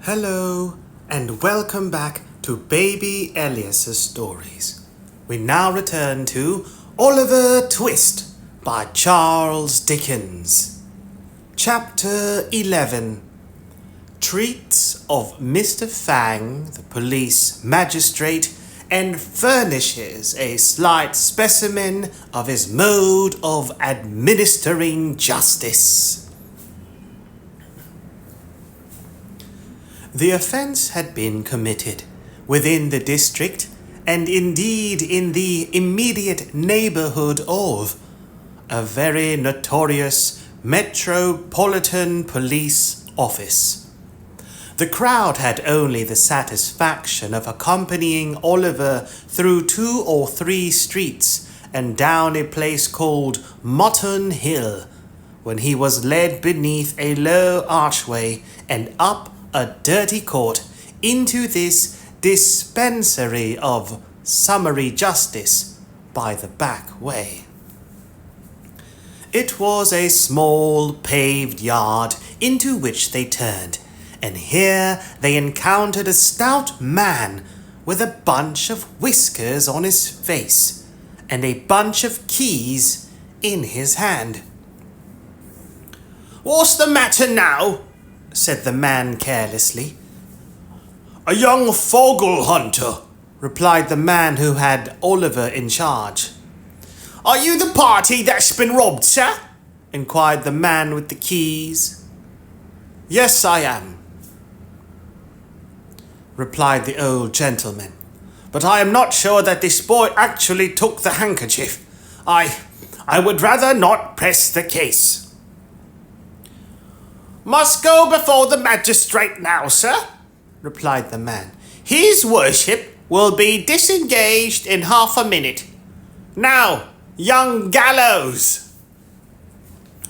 Hello, and welcome back to Baby Elias's stories. We now return to Oliver Twist by Charles Dickens. Chapter 11 treats of Mr. Fang, the police magistrate, and furnishes a slight specimen of his mode of administering justice. The offence had been committed within the district, and indeed in the immediate neighbourhood of a very notorious Metropolitan Police Office. The crowd had only the satisfaction of accompanying Oliver through 2 or 3 streets and down a place called Mutton Hill, when he was led beneath a low archway and up a dirty court into this dispensary of summary justice by the back way. It was a small paved yard into which they turned, and here they encountered a stout man with a bunch of whiskers on his face and a bunch of keys in his hand. "What's the matter now?" said the man carelessly. "A young fogle hunter," replied the man who had Oliver in charge. "Are you the party that's been robbed, sir?" inquired the man with the keys. "Yes, I am," replied the old gentleman. "But I am not sure that this boy actually took the handkerchief. I would rather not press the case." "Must go before the magistrate now, sir," replied the man. "His worship will be disengaged in half a minute. Now, young gallows!"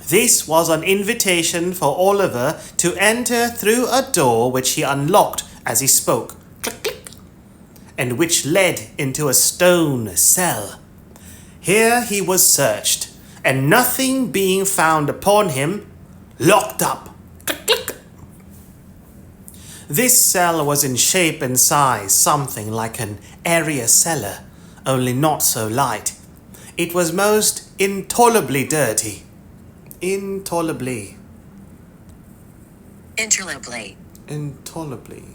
This was an invitation for Oliver to enter through a door which he unlocked as he spoke, click, click, and which led into a stone cell. Here he was searched, and nothing being found upon him, locked up. Click, click. This cell was in shape and size something like an area cellar, only not so light. It was most intolerably dirty. Intolerably. Intolerably. Intolerably.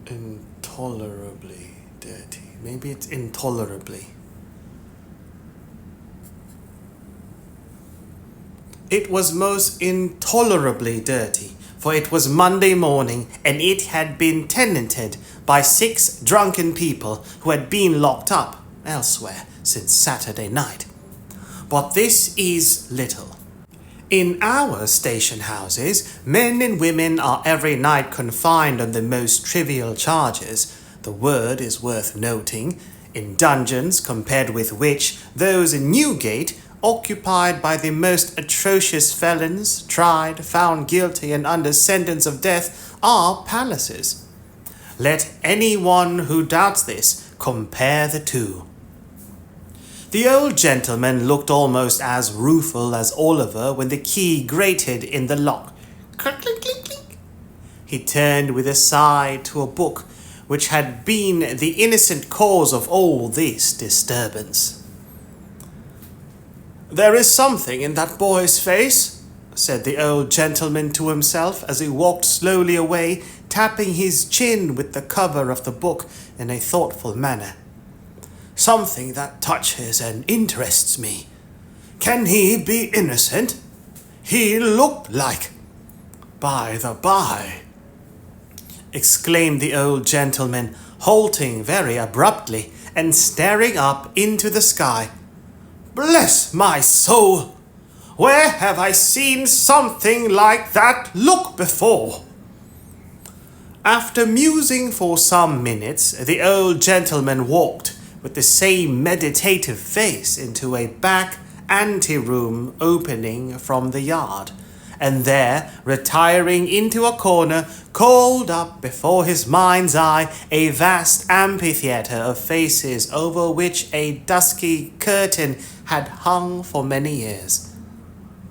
Intolerably dirty. Maybe it's intolerably. It was most intolerably dirty, for it was Monday morning, and it had been tenanted by 6 drunken people who had been locked up elsewhere since Saturday night. But this is little. In our station houses, men and women are every night confined on the most trivial charges. The word is worth noting, in dungeons compared with which those in Newgate, occupied by the most atrocious felons, tried, found guilty, and under sentence of death, are palaces. Let anyone who doubts this compare the two. The old gentleman looked almost as rueful as Oliver when the key grated in the lock. Click, click, click, click. He turned with a sigh to a book which had been the innocent cause of all this disturbance. "There is something in that boy's face," said the old gentleman to himself as he walked slowly away, tapping his chin with the cover of the book in a thoughtful manner. "Something that touches and interests me. Can he be innocent? He looked like... By the by," exclaimed the old gentleman, halting very abruptly and staring up into the sky. "Bless my soul! Where have I seen something like that look before?" After musing for some minutes, the old gentleman walked with the same meditative face into a back anteroom opening from the yard, and there, retiring into a corner, called up before his mind's eye a vast amphitheatre of faces over which a dusky curtain had hung for many years.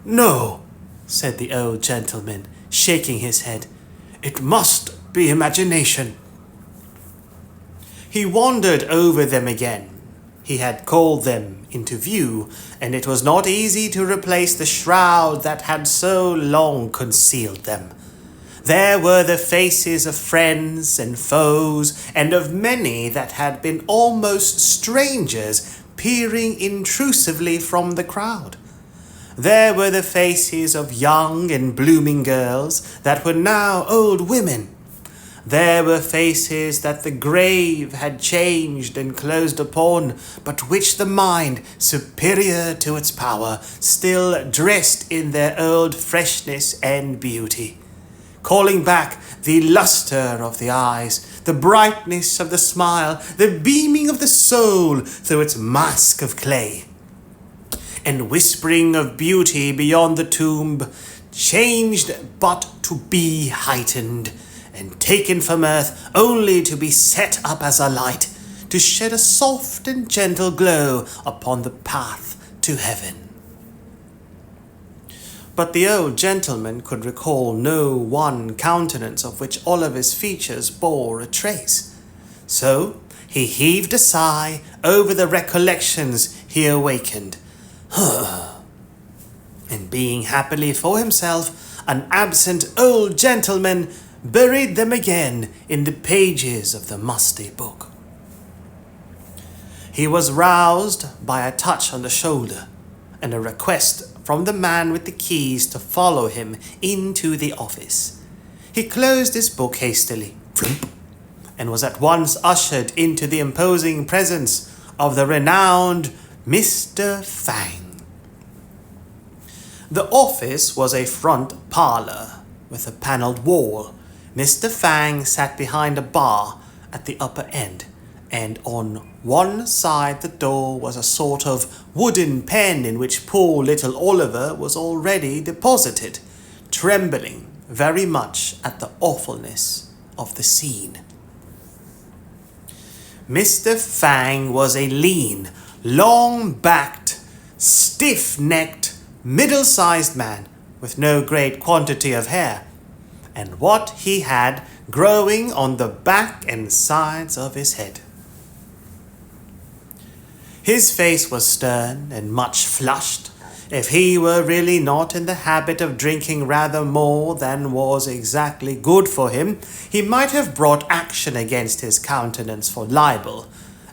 "No," said the old gentleman, shaking his head. "It must be imagination." He wandered over them again. He had called them into view, and it was not easy to replace the shroud that had so long concealed them. There were the faces of friends and foes, and of many that had been almost strangers peering intrusively from the crowd. There were the faces of young and blooming girls that were now old women. There were faces that the grave had changed and closed upon, but which the mind, superior to its power, still dressed in their old freshness and beauty, calling back the lustre of the eyes, the brightness of the smile, the beaming of the soul through its mask of clay, and whispering of beauty beyond the tomb, changed but to be heightened, and taken from earth only to be set up as a light, to shed a soft and gentle glow upon the path to heaven. But the old gentleman could recall no one countenance of which Oliver's features bore a trace. So he heaved a sigh over the recollections he awakened. And being happily for himself an absent old gentleman, buried them again in the pages of the musty book. He was roused by a touch on the shoulder and a request from the man with the keys to follow him into the office. He closed his book hastily, and was at once ushered into the imposing presence of the renowned Mr. Fang. The office was a front parlour with a panelled wall. Mr. Fang sat behind a bar at the upper end, and on one side the door was a sort of wooden pen in which poor little Oliver was already deposited, trembling very much at the awfulness of the scene. Mr. Fang was a lean, long-backed, stiff-necked, middle-sized man with no great quantity of hair, and what he had growing on the back and sides of his head. His face was stern and much flushed. If he were really not in the habit of drinking rather more than was exactly good for him, he might have brought action against his countenance for libel,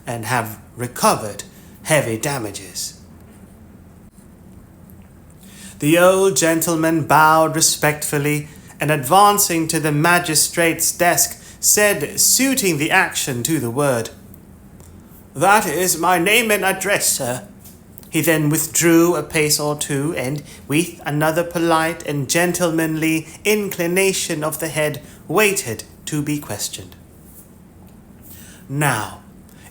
and have recovered heavy damages. The old gentleman bowed respectfully, and advancing to the magistrate's desk, said, suiting the action to the word, "That is my name and address, sir." He then withdrew a pace or two, and, with another polite and gentlemanly inclination of the head, waited to be questioned. Now,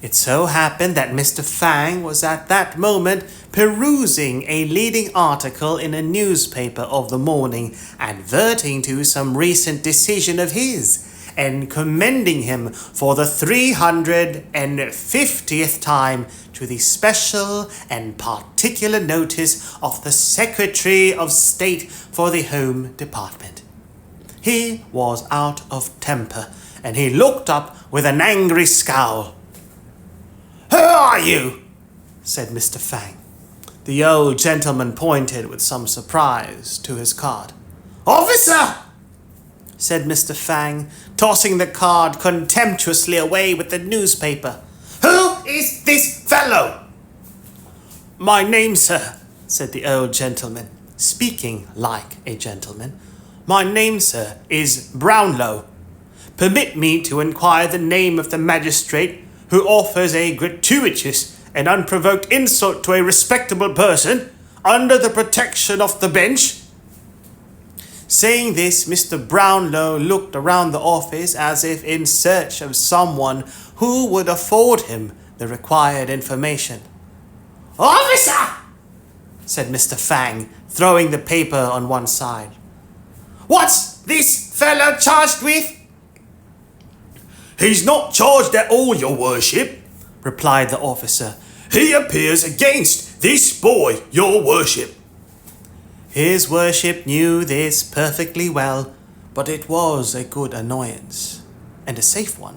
it so happened that Mr. Fang was at that moment perusing a leading article in a newspaper of the morning, adverting to some recent decision of his, and commending him for the 350th time to the special and particular notice of the Secretary of State for the Home Department. He was out of temper, and he looked up with an angry scowl. "Who are you?" said Mr. Fang. The old gentleman pointed with some surprise to his card. "Officer!" said Mr. Fang, tossing the card contemptuously away with the newspaper. "Who is this fellow?" "My name, sir," said the old gentleman, speaking like a gentleman. "My name, sir, is Brownlow. Permit me to inquire the name of the magistrate who offers a gratuitous and unprovoked insult to a respectable person under the protection of the bench." Saying this, Mr. Brownlow looked around the office as if in search of someone who would afford him the required information. "Officer!" said Mr. Fang, throwing the paper on one side. What's this fellow charged with? He's not charged at all, your worship, replied the officer. He appears against this boy, your worship. His worship knew this perfectly well, but it was a good annoyance, and a safe one.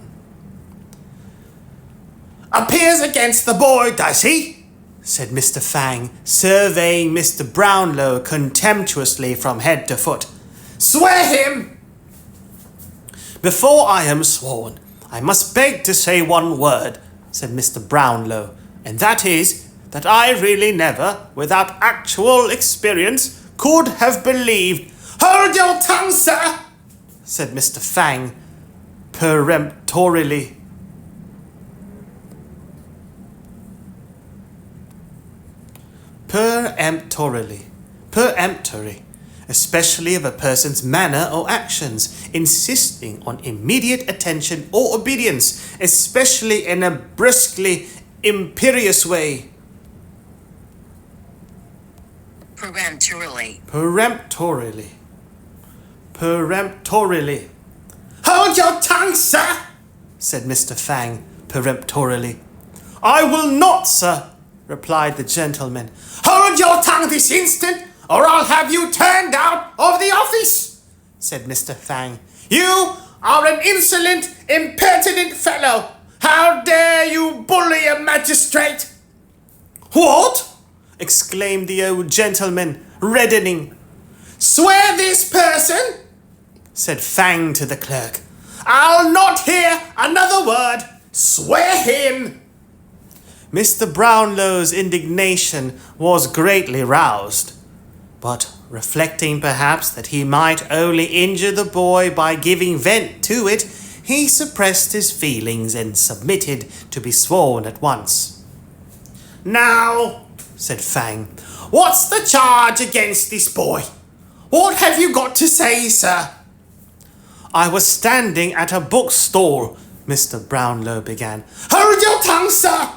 Appears against the boy, does he? Said Mr. Fang, surveying Mr. Brownlow contemptuously from head to foot. Swear him! Before I am sworn, I must beg to say one word, said Mr. Brownlow, and that is that I really never, without actual experience, could have believed. Hold your tongue, sir, said Mr. Fang peremptorily. Peremptory, especially of a person's manner or actions, insisting on immediate attention or obedience, especially in a brusquely imperious way. Peremptorily. Hold your tongue, sir, said Mr. Fang peremptorily. I will not, sir, replied the gentleman. Hold your tongue this instant, or I'll have you turned out of the office, said Mr. Fang. You are an insolent, impertinent fellow. How dare you bully a magistrate? What? Exclaimed the old gentleman, reddening. Swear this person, said Fang to the clerk. I'll not hear another word. Swear him. Mr. Brownlow's indignation was greatly roused, but reflecting perhaps that he might only injure the boy by giving vent to it, he suppressed his feelings and submitted to be sworn at once. Now, said Fang, what's the charge against this boy? What have you got to say, sir? I was standing at a bookstall, Mr. Brownlow began. Hold your tongue, sir,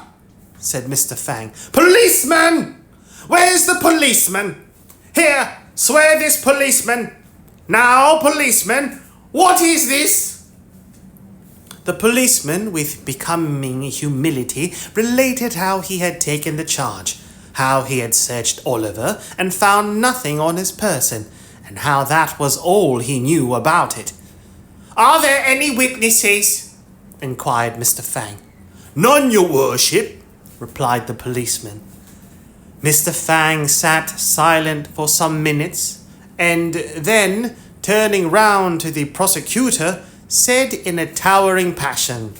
said Mr. Fang. Policeman! Where's the policeman? Here, swear this policeman. Now, policeman, what is this? The policeman, with becoming humility, related how he had taken the charge, how he had searched Oliver and found nothing on his person, and how that was all he knew about it. Are there any witnesses? Inquired Mr. Fang. None, your worship, replied the policeman. Mr. Fang sat silent for some minutes, and then, turning round to the prosecutor, said in a towering passion,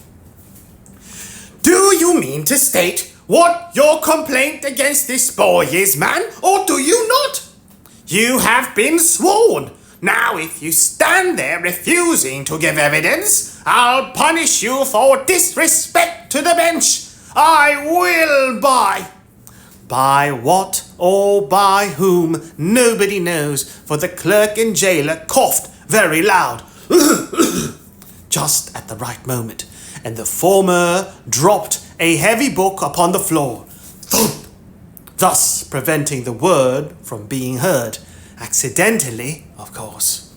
Do you mean to state what your complaint against this boy is, man, or do you not? You have been sworn. Now, if you stand there refusing to give evidence, I'll punish you for disrespect to the bench. I will By what or by whom, nobody knows, for the clerk and jailer coughed very loud, just at the right moment, and the former dropped a heavy book upon the floor, thump, thus preventing the word from being heard, accidentally, of course.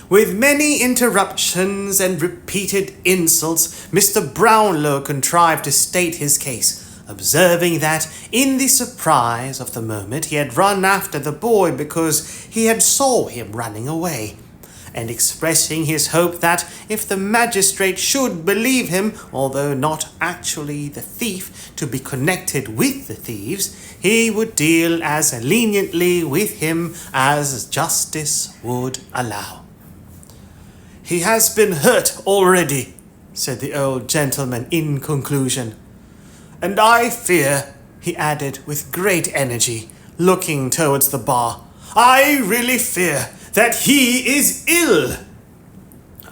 With many interruptions and repeated insults, Mr. Brownlow contrived to state his case, observing that in the surprise of the moment he had run after the boy because he had saw him running away, and expressing his hope that if the magistrate should believe him, although not actually the thief, to be connected with the thieves, he would deal as leniently with him as justice would allow. He has been hurt already, said the old gentleman in conclusion. And I fear, he added with great energy, looking towards the bar, I really fear that he is ill.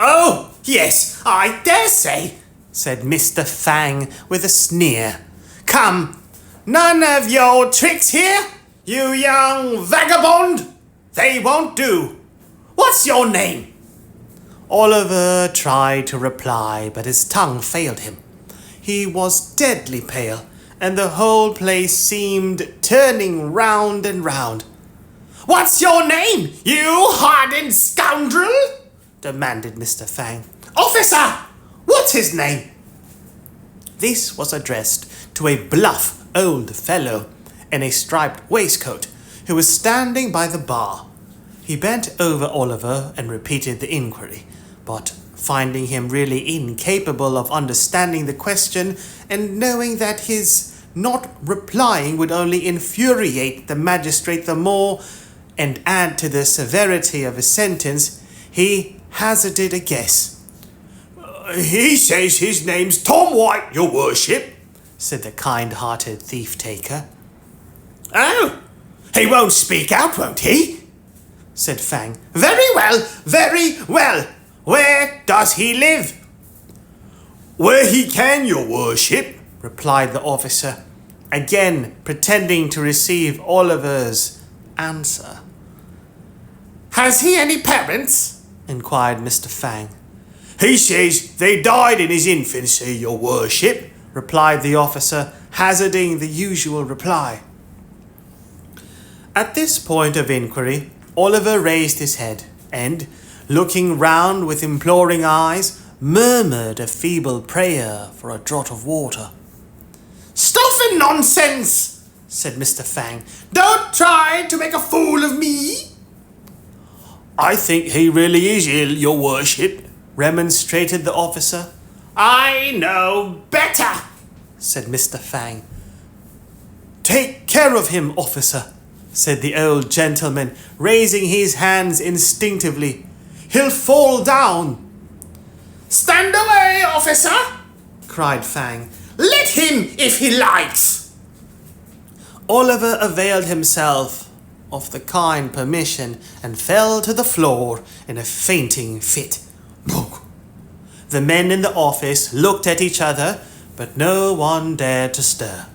Oh, yes, I dare say, said Mr. Fang with a sneer. Come, none of your tricks here, you young vagabond. They won't do. What's your name? Oliver tried to reply, but his tongue failed him. He was deadly pale, and the whole place seemed turning round and round. What's your name, you hardened scoundrel? Demanded Mr. Fang. Officer! What's his name? This was addressed to a bluff old fellow in a striped waistcoat who was standing by the bar. He bent over Oliver and repeated the inquiry, but finding him really incapable of understanding the question and knowing that his not replying would only infuriate the magistrate the more and add to the severity of his sentence, he hazarded a guess. He says his name's Tom White, your worship, said the kind-hearted thief-taker. Oh, he won't speak out, won't he? Said Fang. Very well, very well. Where does he live? Where he can, your worship, replied the officer, again pretending to receive Oliver's answer. Has he any parents? Inquired Mr. Fang. He says they died in his infancy, your worship, replied the officer, hazarding the usual reply. At this point of inquiry, Oliver raised his head and, looking round with imploring eyes, murmured a feeble prayer for a draught of water. Stuff and nonsense, said Mr. Fang. Don't try to make a fool of me. I think he really is ill, your worship, remonstrated the officer. I know better, said Mr. Fang. Take care of him, officer, said the old gentleman, raising his hands instinctively. He'll fall down. Stand away, officer, cried Fang. Let him if he likes. Oliver availed himself of the kind permission and fell to the floor in a fainting fit. The men in the office looked at each other, but no one dared to stir.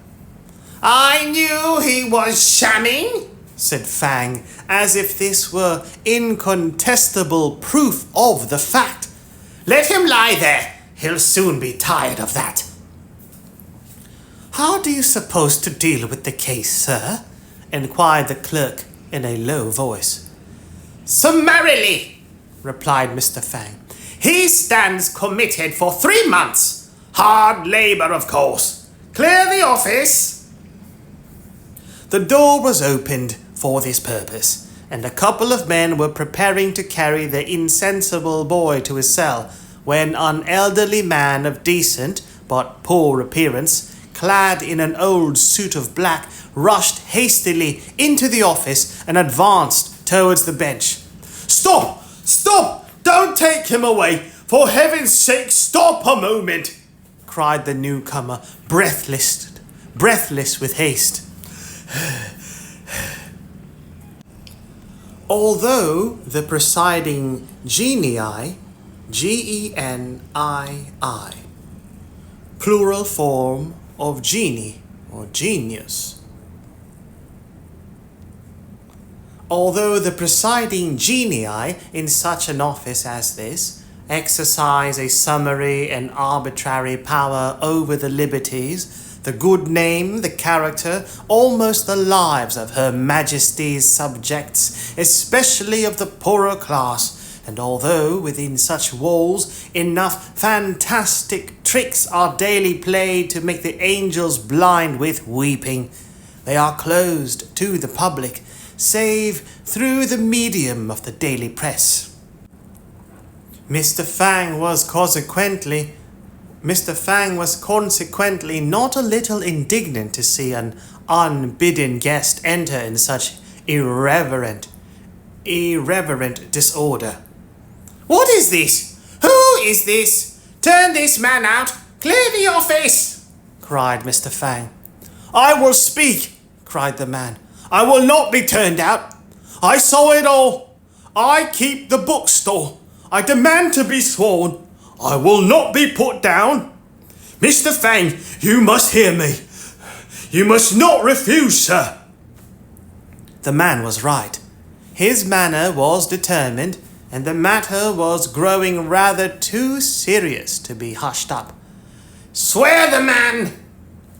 I knew he was shamming, said Fang, as if this were incontestable proof of the fact. Let him lie there. He'll soon be tired of that. How do you suppose to deal with the case, sir? Inquired the clerk in a low voice. Summarily, replied Mr. Fang. He stands committed for 3 months. Hard labour, of course. Clear the office. The door was opened for this purpose, and a couple of men were preparing to carry the insensible boy to his cell, when an elderly man of decent but poor appearance, clad in an old suit of black, rushed hastily into the office and advanced towards the bench. Stop! Stop! Don't take him away! For heaven's sake, stop a moment! Cried the newcomer, breathless with haste. Although the presiding genii, Genii, plural form of genie or genius. Although the presiding genii in such an office as this exercise a summary and arbitrary power over the liberties, the good name, the character, almost the lives of Her Majesty's subjects, especially of the poorer class, and although within such walls enough fantastic tricks are daily played to make the angels blind with weeping, they are closed to the public, save through the medium of the daily press. Mr. Fang was consequently not a little indignant to see an unbidden guest enter in such irreverent disorder. What is this? Who is this? Turn this man out! Clear the office! Cried Mr. Fang. I will speak, cried the man. I will not be turned out. I saw it all. I keep the bookstore. I demand to be sworn. I will not be put down. Mr. Fang, you must hear me. You must not refuse, sir. The man was right. His manner was determined, and the matter was growing rather too serious to be hushed up. Swear the man,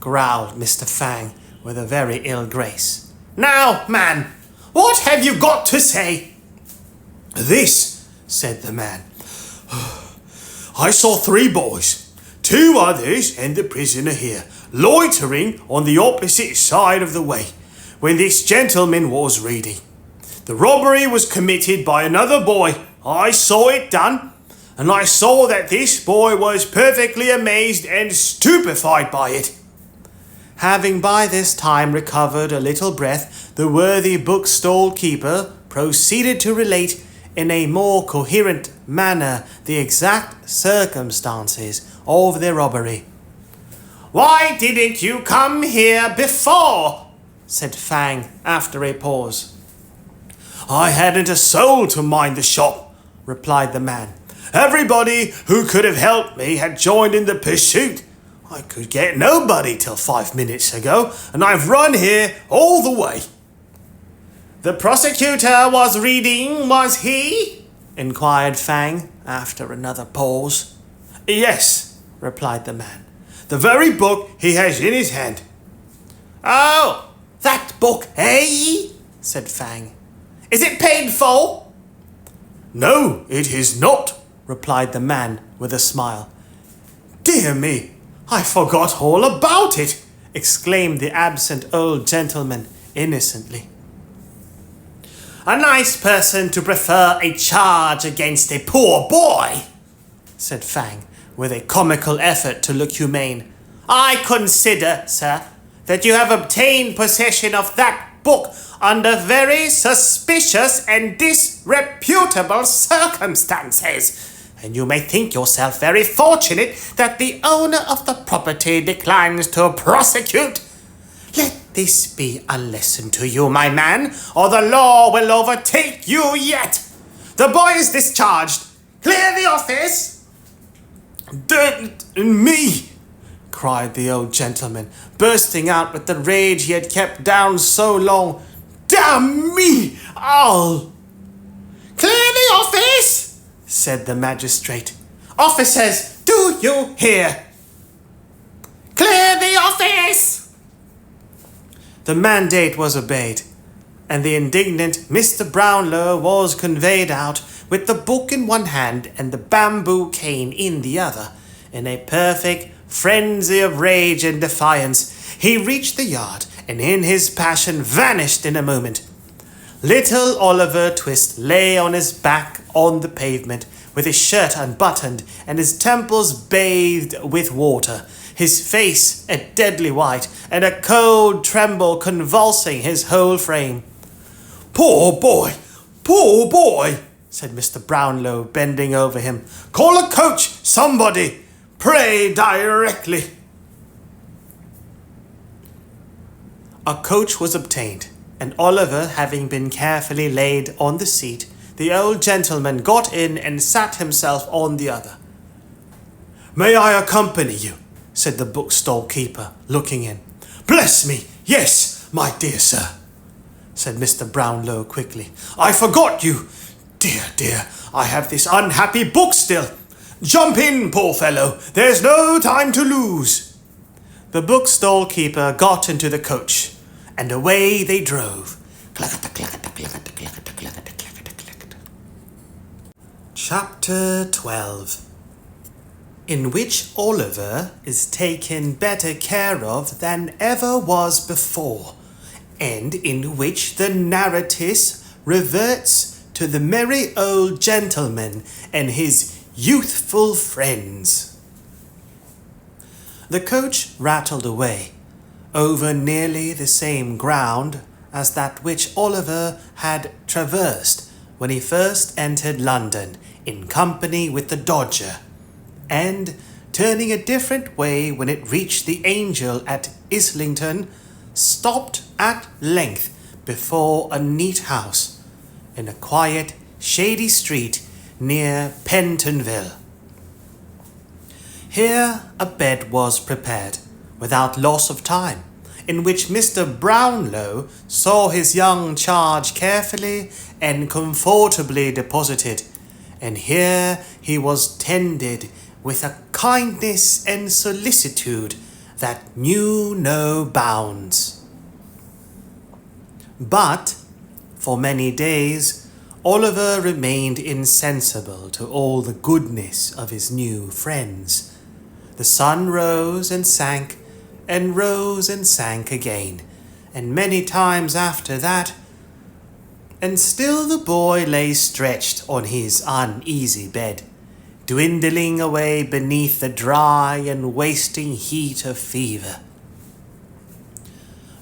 growled Mr. Fang with a very ill grace. Now, man, What have you got to say?" "This," said the man. "I saw 3 boys, 2 others and the prisoner here, loitering on the opposite side of the way when this gentleman was reading. The robbery was committed by another boy. I saw it done, and I saw that this boy was perfectly amazed and stupefied by it." Having by this time recovered a little breath, the worthy bookstall keeper proceeded to relate in a more coherent manner the exact circumstances of the robbery. "Why didn't you come here before?" said Fang after a pause. "I hadn't a soul to mind the shop," replied the man. "Everybody who could have helped me had joined in the pursuit. I could get nobody till 5 minutes ago, and I've run here all the way." "The prosecutor was reading, was he?" inquired Fang after another pause. "Yes," replied the man. "The very book he has in his hand." "Oh, that book, eh?" said Fang. "Is it paid for?" "No, it is not," replied the man with a smile. "Dear me, I forgot all about it," exclaimed the absent old gentleman innocently. "A nice person to prefer a charge against a poor boy," said Fang, with a comical effort to look humane. "I consider, sir, that you have obtained possession of that book under very suspicious and disreputable circumstances, and you may think yourself very fortunate that the owner of the property declines to prosecute. Let this be a lesson to you, my man, or the law will overtake you yet. The boy is discharged. Clear the office." Me!" cried the old gentleman, bursting out with the rage he had kept down so long. "Damn me! I'll—" "Clear the office!" said the magistrate. "Officers, do you hear? Clear the office!" The mandate was obeyed, and the indignant Mr. Brownlow was conveyed out with the book in one hand and the bamboo cane in the other. In a perfect frenzy of rage and defiance, he reached the yard and in his passion vanished in a moment. Little Oliver Twist lay on his back on the pavement, with his shirt unbuttoned and his temples bathed with water, his face a deadly white, and a cold tremble convulsing his whole frame. "Poor boy! Poor boy!" said Mr. Brownlow, bending over him. "Call a coach, somebody! Pray directly!" A coach was obtained, and Oliver having been carefully laid on the seat, the old gentleman got in and sat himself on the other. "May I accompany you?" said the bookstall keeper, looking in. "Bless me, yes, my dear sir," said Mr. Brownlow quickly. "I forgot you. Dear, I have this unhappy book still. Jump in, poor fellow. There's no time to lose." The bookstall keeper got into the coach, and away they drove. Chapter 12, in which Oliver is taken better care of than ever was before, and in which the Narratice reverts to the merry old gentleman and his youthful friends. The coach rattled away, over nearly the same ground as that which Oliver had traversed when he first entered London in company with the Dodger, and, turning a different way when it reached the Angel at Islington, stopped at length before a neat house in a quiet, shady street near Pentonville. Here a bed was prepared, without loss of time, in which Mr. Brownlow saw his young charge carefully and comfortably deposited, and here he was tended with a kindness and solicitude that knew no bounds. But For many days, Oliver remained insensible to all the goodness of his new friends. The sun rose and sank again, and many times after that, and still the boy lay stretched on his uneasy bed, dwindling away beneath the dry and wasting heat of fever.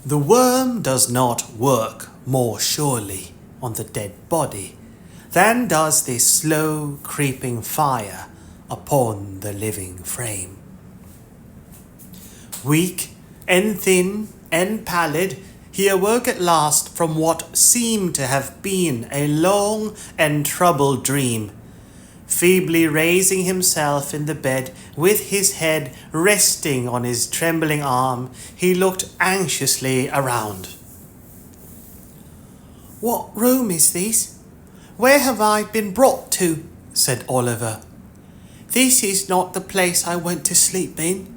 The worm does not work more surely on the dead body than does this slow creeping fire upon the living frame. Weak and thin and pallid, he awoke at last from what seemed to have been a long and troubled dream. Feebly raising himself in the bed, with his head resting on his trembling arm, he looked anxiously around. "What room is this? Where have I been brought to?" said Oliver. "This is not the place I went to sleep in."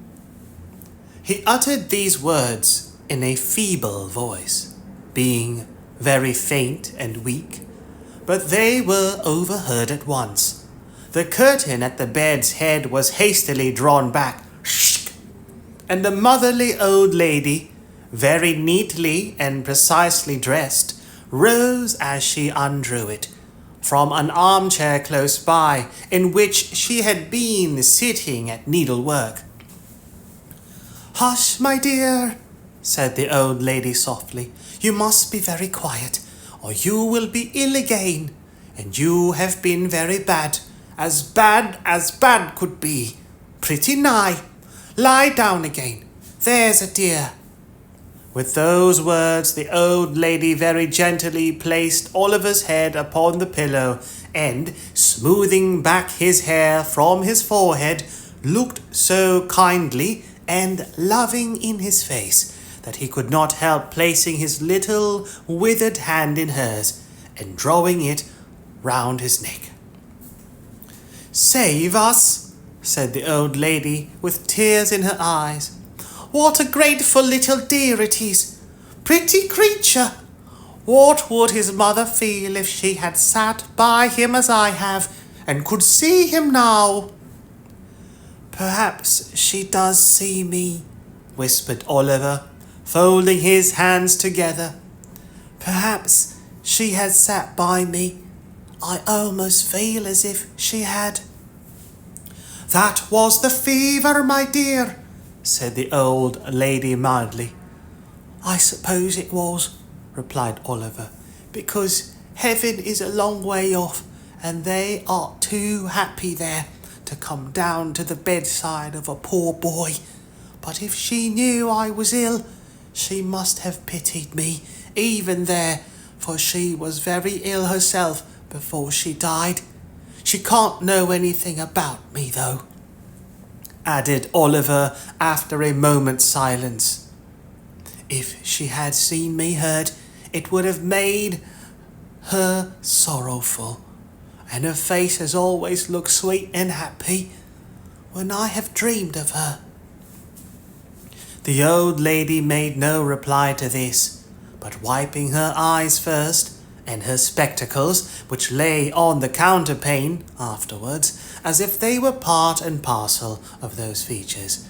He uttered these words in a feeble voice, being very faint and weak, but they were overheard at once. The curtain at the bed's head was hastily drawn back, and the motherly old lady, very neatly and precisely dressed, rose as she undrew it from an armchair close by, in which she had been sitting at needlework. "Hush, my dear," said the old lady softly. "You must be very quiet, or you will be ill again, and you have been very bad as bad could be. Pretty nigh. Lie down again. There's a dear." With those words, the old lady very gently placed Oliver's head upon the pillow, and, smoothing back his hair from his forehead, looked so kindly and loving in his face that he could not help placing his little withered hand in hers and drawing it round his neck. "Save us," said the old lady, with tears in her eyes. "What a grateful little dear it is! Pretty creature! What would his mother feel if she had sat by him as I have, and could see him now?" "Perhaps she does see me," whispered Oliver, folding his hands together. "Perhaps she has sat by me. I almost feel as if she had." "That was the fever, my dear," said the old lady mildly. "I suppose it was," replied Oliver, "because heaven is a long way off, and they are too happy there to come down to the bedside of a poor boy. But if she knew I was ill, she must have pitied me, even there, for she was very ill herself before she died. She can't know anything about me, though," added Oliver after a moment's silence. "If she had seen me hurt, it would have made her sorrowful, and her face has always looked sweet and happy when I have dreamed of her." The old lady made no reply to this, but wiping her eyes first, and her spectacles, which lay on the counterpane afterwards, as if they were part and parcel of those features,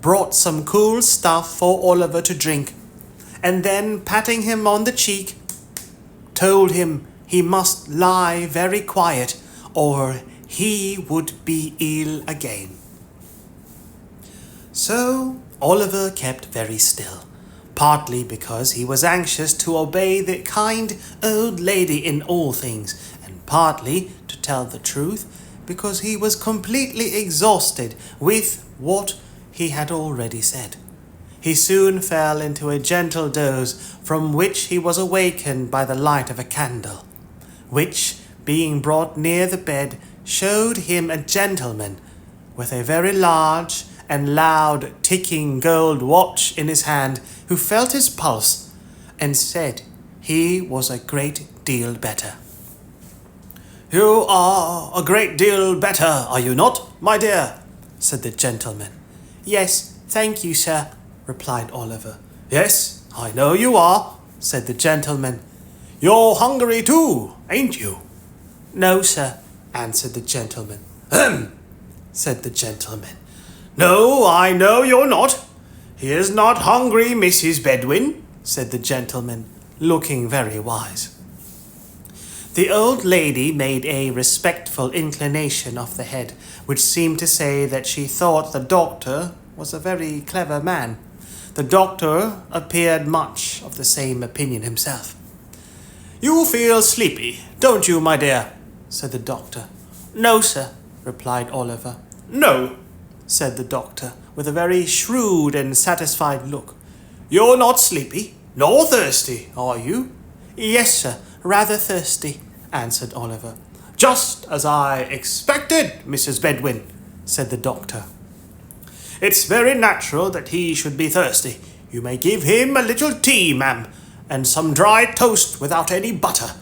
brought some cool stuff for Oliver to drink, and then, patting him on the cheek, told him he must lie very quiet, or he would be ill again. So Oliver kept very still, partly because he was anxious to obey the kind old lady in all things, and partly, to tell the truth, because he was completely exhausted with what he had already said. He soon fell into a gentle doze, from which he was awakened by the light of a candle, which, being brought near the bed, showed him a gentleman with a very large and loud ticking gold watch in his hand, who felt his pulse and said he was a great deal better. "You are a great deal better, are you not, my dear?" said the gentleman. "Yes, thank you, sir," replied Oliver. "Yes, I know you are," said the gentleman. You're hungry too, ain't you? No, sir, answered the gentleman. Said the gentleman. No, I know you're not. He is not hungry, Mrs. Bedwin, said the gentleman, looking very wise. The old lady made a respectful inclination of the head, which seemed to say that she thought the doctor was a very clever man. The doctor appeared much of the same opinion himself. You feel sleepy, don't you, my dear? Said the doctor. No, sir, replied Oliver. No, said the doctor, with a very shrewd and satisfied look. You're not sleepy, nor thirsty, are you? Yes, sir, rather thirsty, answered Oliver. Just as I expected, Mrs. Bedwin, said the doctor. It's very natural that he should be thirsty. You may give him a little tea, ma'am, and some dry toast without any butter.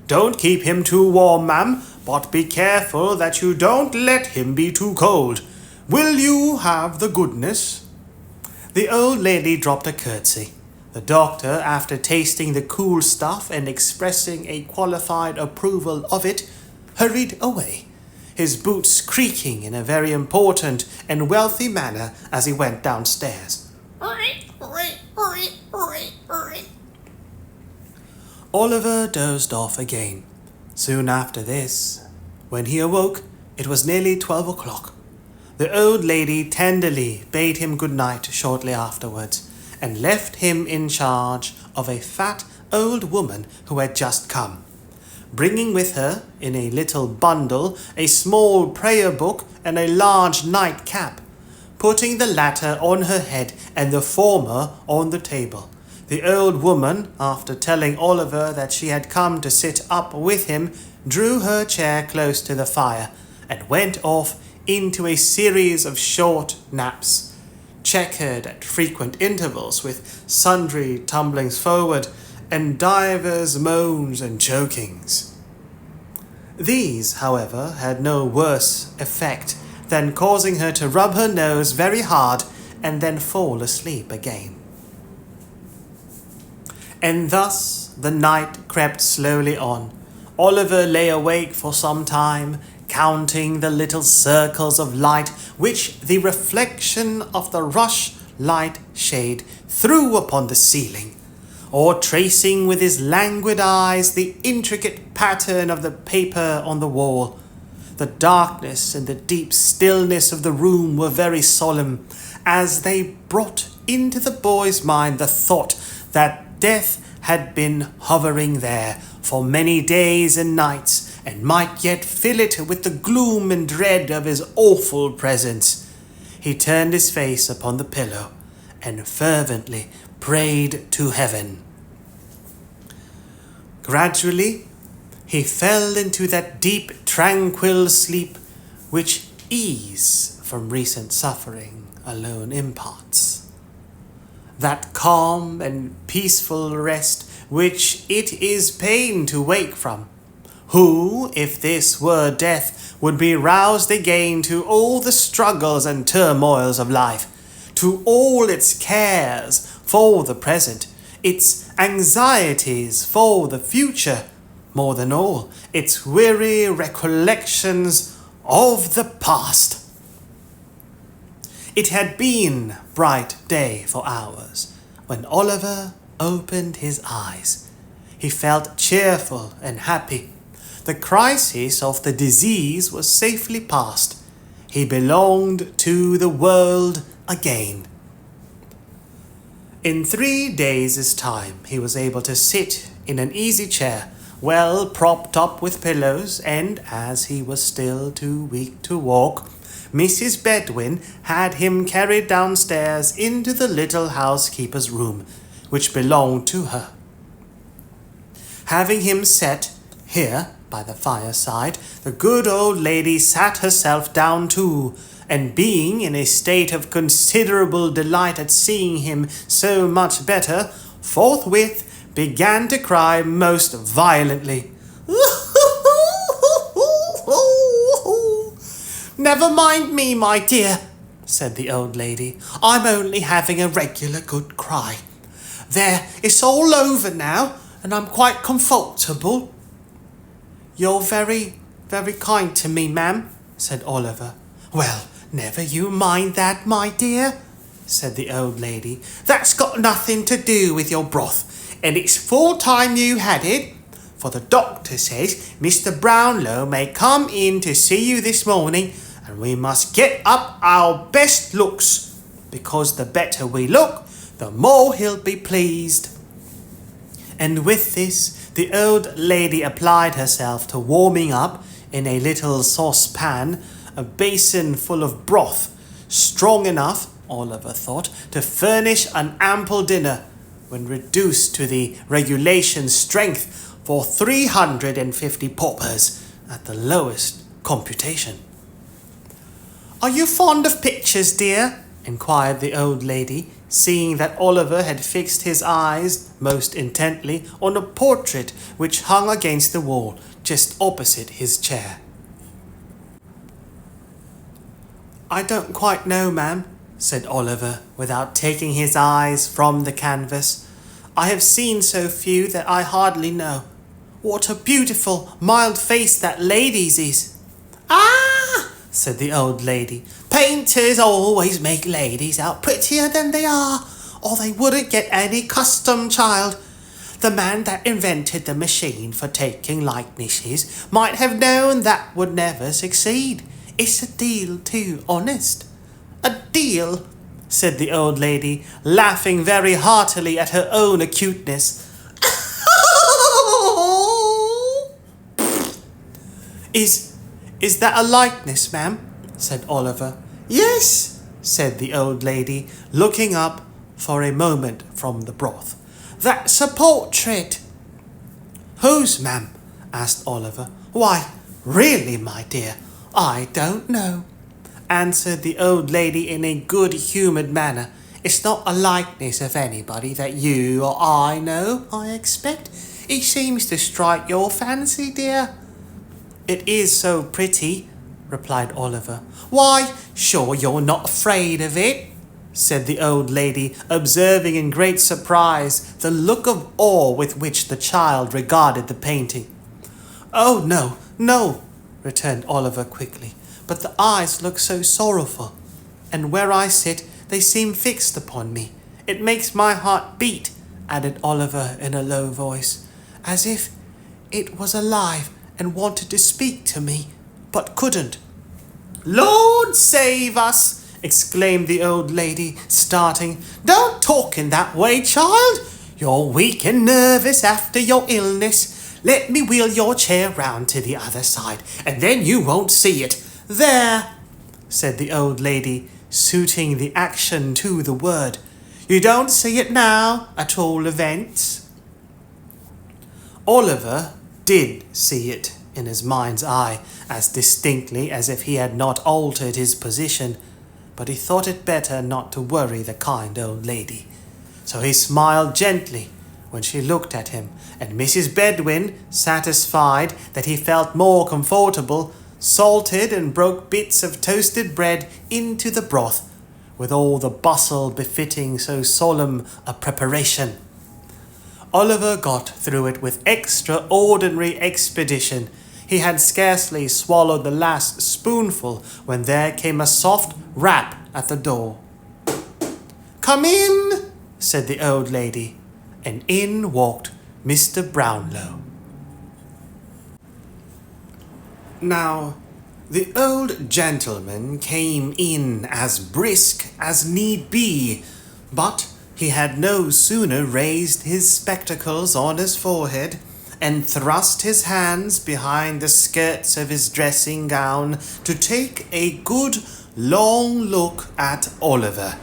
Don't keep him too warm, ma'am, but be careful that you don't let him be too cold. Will you have the goodness? The old lady dropped a curtsy. The doctor, after tasting the cool stuff and expressing a qualified approval of it, hurried away, his boots creaking in a very important and wealthy manner as he went downstairs. Oliver dozed off again. Soon after this, when he awoke, it was nearly 12 o'clock. The old lady tenderly bade him good night shortly afterwards, and left him in charge of a fat old woman who had just come, bringing with her, in a little bundle, a small prayer book and a large nightcap, putting the latter on her head and the former on the table. The old woman, after telling Oliver that she had come to sit up with him, drew her chair close to the fire, and went off into a series of short naps, checkered at frequent intervals with sundry tumblings forward and divers moans and chokings. These, however, had no worse effect than causing her to rub her nose very hard and then fall asleep again. And thus the night crept slowly on. Oliver lay awake for some time, counting the little circles of light which the reflection of the rush light shade threw upon the ceiling, or tracing with his languid eyes the intricate pattern of the paper on the wall. The darkness and the deep stillness of the room were very solemn, as they brought into the boy's mind the thought that death had been hovering there for many days and nights, and might yet fill it with the gloom and dread of his awful presence. He turned his face upon the pillow, and fervently prayed to heaven. Gradually, he fell into that deep, tranquil sleep which ease from recent suffering alone imparts. That calm and peaceful rest which it is pain to wake from. Who, if this were death, would be roused again to all the struggles and turmoils of life, to all its cares for the present, its anxieties for the future, more than all, its weary recollections of the past. It had been bright day for hours when Oliver opened his eyes. He felt cheerful and happy. The crisis of the disease was safely past. He belonged to the world again. In 3 days' time, he was able to sit in an easy chair, well propped up with pillows, and as he was still too weak to walk, Mrs. Bedwin had him carried downstairs into the little housekeeper's room, which belonged to her. Having him set here by the fireside, the good old lady sat herself down too, and being in a state of considerable delight at seeing him so much better, forthwith began to cry most violently. "Never mind me, my dear," said the old lady. "I'm only having a regular good cry. There, it's all over now. and I'm quite comfortable." "You're very, very kind to me, ma'am," said Oliver. "Well, never you mind that, my dear," said the old lady. "That's got nothing to do with your broth, and it's full time you had it, for the doctor says Mr. Brownlow may come in to see you this morning, and we must get up our best looks, because the better we look, the more he'll be pleased." And with this, the old lady applied herself to warming up in a little saucepan a basin full of broth, strong enough, Oliver thought, to furnish an ample dinner, when reduced to the regulation strength for 350 paupers at the lowest computation. "Are you fond of pictures, dear?" inquired the old lady, seeing that Oliver had fixed his eyes most intently on a portrait which hung against the wall just opposite his chair. "I don't quite know, ma'am," said Oliver, without taking his eyes from the canvas. "I have seen so few that I hardly know. What a beautiful, mild face that lady's is." "Ah!" said the old lady. "Painters always make ladies out prettier than they are, or they wouldn't get any custom, child. The man that invented the machine for taking likenesses might have known that would never succeed. It's a deal too honest." "A deal," said the old lady, laughing very heartily at her own acuteness. Is that a likeness, ma'am?" said Oliver. "Yes," said the old lady, looking up for a moment from the broth. "That's a portrait." "Whose, ma'am?" asked Oliver. "Why, really, my dear, I don't know," answered the old lady in a good-humoured manner. "It's not a likeness of anybody that you or I know, I expect. It seems to strike your fancy, dear." "It is so pretty," replied Oliver. "Why, sure you're not afraid of it?" said the old lady, observing in great surprise the look of awe with which the child regarded the painting. "Oh, no, no," returned Oliver quickly, "but the eyes look so sorrowful, and where I sit they seem fixed upon me. It makes my heart beat," added Oliver in a low voice, "as if it was alive and wanted to speak to me, but couldn't." "Lord save us!" exclaimed the old lady, starting. "Don't talk in that way, child. You're weak and nervous after your illness. Let me wheel your chair round to the other side, and then you won't see it. There," said the old lady, suiting the action to the word. "You don't see it now, at all events." Oliver did see it in his mind's eye as distinctly as if he had not altered his position, but he thought it better not to worry the kind old lady. So he smiled gently when she looked at him, and Mrs. Bedwin, satisfied that he felt more comfortable, salted and broke bits of toasted bread into the broth, with all the bustle befitting so solemn a preparation. Oliver got through it with extraordinary expedition. He had scarcely swallowed the last spoonful when there came a soft rap at the door. "Come in," said the old lady, and in walked Mr. Brownlow. Now, the old gentleman came in as brisk as need be, but he had no sooner raised his spectacles on his forehead and thrust his hands behind the skirts of his dressing gown to take a good long look at Oliver,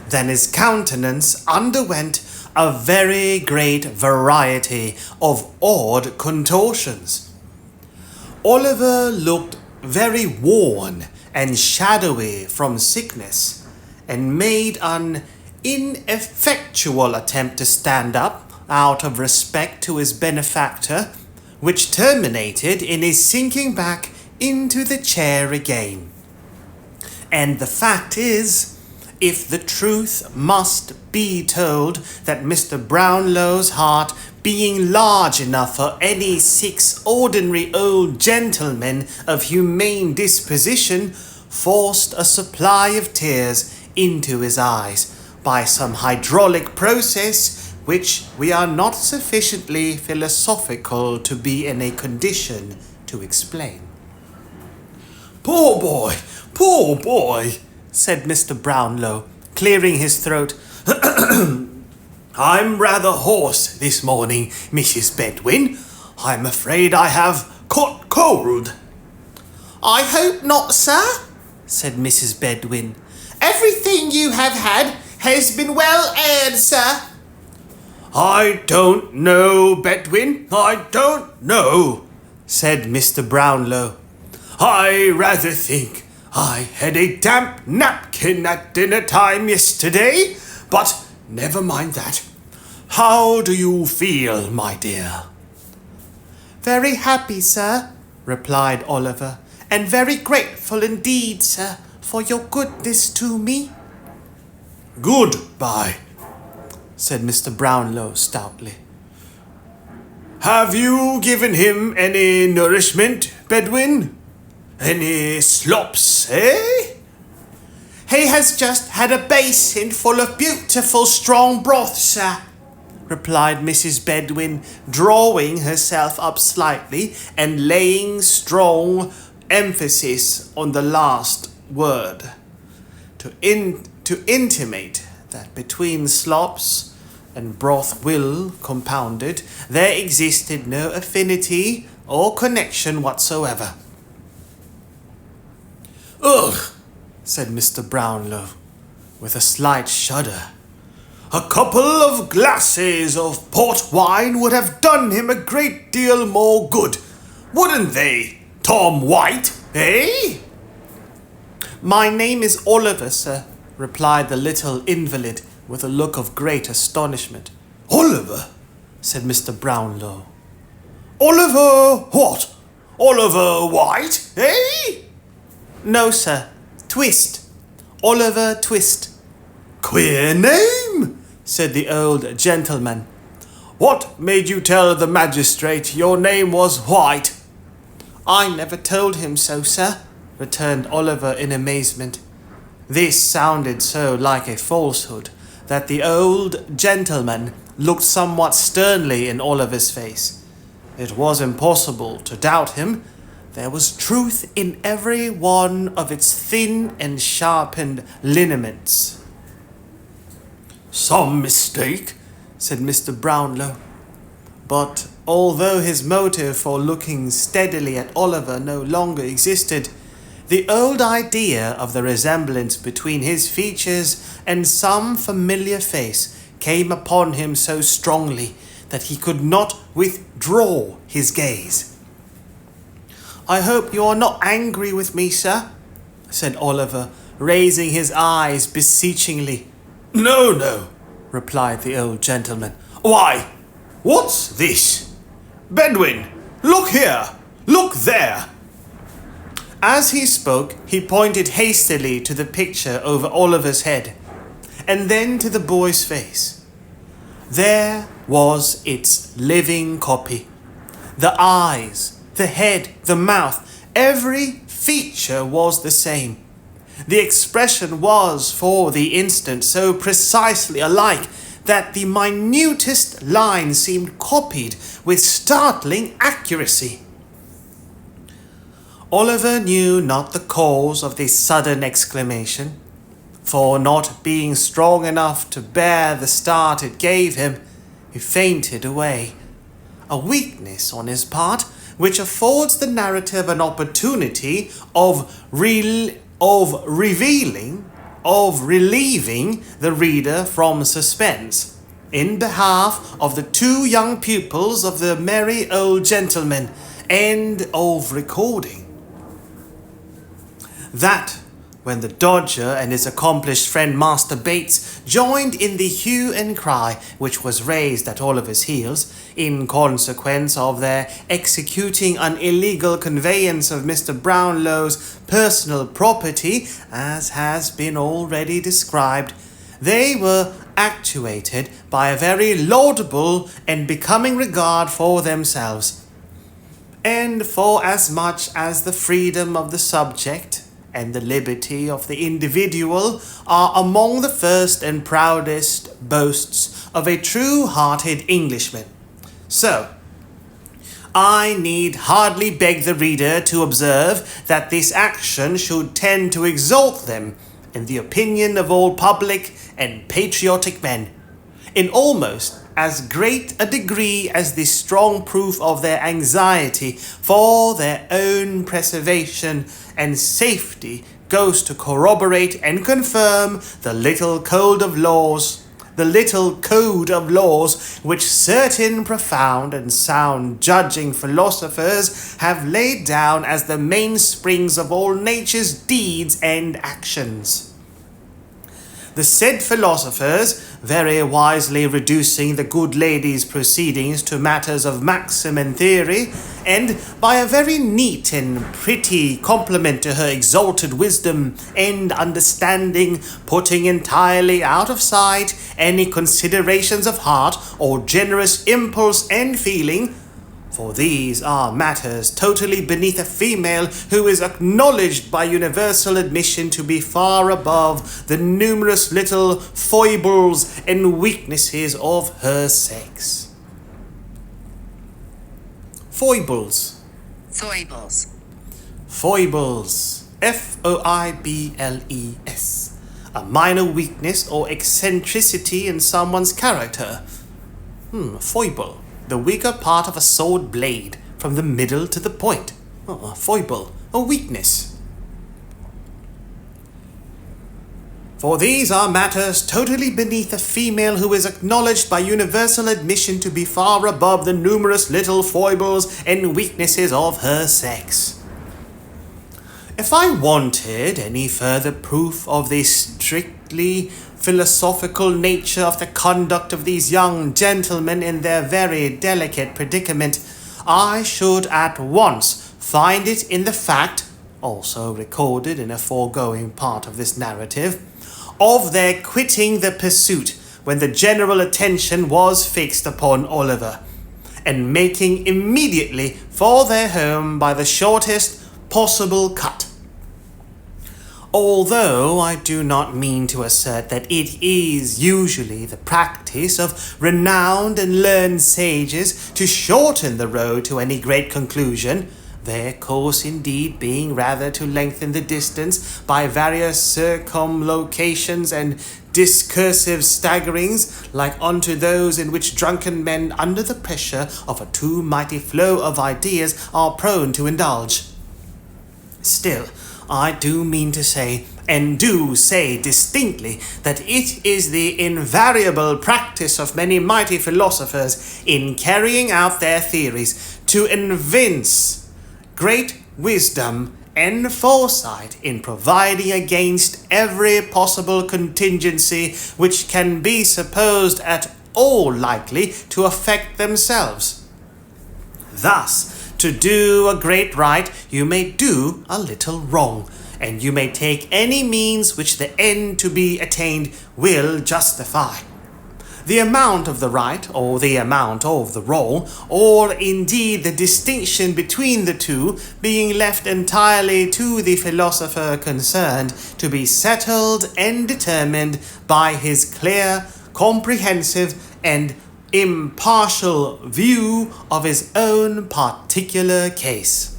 than his countenance underwent a very great variety of odd contortions. Oliver looked very worn and shadowy from sickness, and made an ineffectual attempt to stand up out of respect to his benefactor, which terminated in his sinking back into the chair again. And the fact is, if the truth must be told, that Mr. Brownlow's heart, being large enough for any 6 ordinary old gentlemen of humane disposition, forced a supply of tears into his eyes by some hydraulic process which we are not sufficiently philosophical to be in a condition to explain. Poor boy, said Mr. Brownlow, clearing his throat. I'm rather hoarse this morning, Mrs. Bedwin. I'm afraid I have caught cold. I hope not, sir, said Mrs. Bedwin. Everything you have had has been well aired, sir. I don't know, Bedwin, I don't know, said Mr. Brownlow. I rather think I had a damp napkin at dinner time yesterday, but never mind that. How do you feel, my dear? Very happy, sir, replied Oliver, and very grateful indeed, sir, for your goodness to me. Goodbye, said Mr. Brownlow stoutly. Have you given him any nourishment, Bedwin? Any slops, eh? He has just had a basin full of beautiful strong broth, sir, replied Mrs. Bedwin, drawing herself up slightly and laying strong emphasis on the last word, to intimate that between slops and broth will compounded there existed no affinity or connection whatsoever. Ugh, said Mr. Brownlow, with a slight shudder. A couple of glasses of port wine would have done him a great deal more good, wouldn't they, Tom White, eh? My name is Oliver, sir, replied the little invalid with a look of great astonishment. Oliver, said Mr. Brownlow. Oliver what? Oliver White, eh? No, sir. Twist. Oliver Twist. Queer name, said the old gentleman. What made you tell the magistrate your name was White? I never told him so, sir, returned Oliver in amazement. This sounded so like a falsehood that the old gentleman looked somewhat sternly in Oliver's face. It was impossible to doubt him. There was truth in every one of its thin and sharpened lineaments. Some mistake, said Mr. Brownlow. But although his motive for looking steadily at Oliver no longer existed, the old idea of the resemblance between his features and some familiar face came upon him so strongly that he could not withdraw his gaze. I hope you are not angry with me, sir, said Oliver, raising his eyes beseechingly. No, replied the old gentleman. Why, what's this? Bedwin, look here, look there. As he spoke, he pointed hastily to the picture over Oliver's head, and then to the boy's face. There was its living copy. The eyes, the head, the mouth, every feature was the same. The expression was, for the instant, so precisely alike that the minutest line seemed copied with startling accuracy. Oliver knew not the cause of this sudden exclamation, for not being strong enough to bear the start it gave him, he fainted away. A weakness on his part, which affords the narrative an opportunity of relieving the reader from suspense, in behalf of the 2 young pupils of the merry old gentleman, and of recording that when the Dodger and his accomplished friend Master Bates joined in the hue and cry which was raised at Oliver's heels in consequence of their executing an illegal conveyance of Mr. Brownlow's personal property, as has been already described, they were actuated by a very laudable and becoming regard for themselves, and for as much as the freedom of the subject and the liberty of the individual are among the first and proudest boasts of a true-hearted Englishman. So, I need hardly beg the reader to observe that this action should tend to exalt them in the opinion of all public and patriotic men, in almost as great a degree as the strong proof of their anxiety for their own preservation and safety goes to corroborate and confirm the little code of laws which certain profound and sound judging philosophers have laid down as the mainsprings of all nature's deeds and actions. The said philosophers, very wisely reducing the good lady's proceedings to matters of maxim and theory, and by a very neat and pretty compliment to her exalted wisdom and understanding, putting entirely out of sight any considerations of heart or generous impulse and feeling, for these are matters totally beneath a female who is acknowledged by universal admission to be far above the numerous little foibles and weaknesses of her sex. Foibles. Foibles. Foibles. Foibles. A minor weakness or eccentricity in someone's character. Foible. The weaker part of a sword blade, from the middle to the point. A foible, a weakness. For these are matters totally beneath a female who is acknowledged by universal admission to be far above the numerous little foibles and weaknesses of her sex. If I wanted any further proof of the strictly philosophical nature of the conduct of these young gentlemen in their very delicate predicament, I should at once find it in the fact, also recorded in a foregoing part of this narrative, of their quitting the pursuit when the general attention was fixed upon Oliver, and making immediately for their home by the shortest possible cut. Although I do not mean to assert that it is usually the practice of renowned and learned sages to shorten the road to any great conclusion, their course indeed being rather to lengthen the distance by various circumlocutions and discursive staggerings, like unto those in which drunken men under the pressure of a too mighty flow of ideas are prone to indulge. Still, I do mean to say, and do say distinctly, that it is the invariable practice of many mighty philosophers in carrying out their theories to evince great wisdom and foresight in providing against every possible contingency which can be supposed at all likely to affect themselves. Thus, to do a great right, you may do a little wrong, and you may take any means which the end to be attained will justify. The amount of the right, or the amount of the wrong, or indeed the distinction between the two, being left entirely to the philosopher concerned, to be settled and determined by his clear, comprehensive, and impartial view of his own particular case.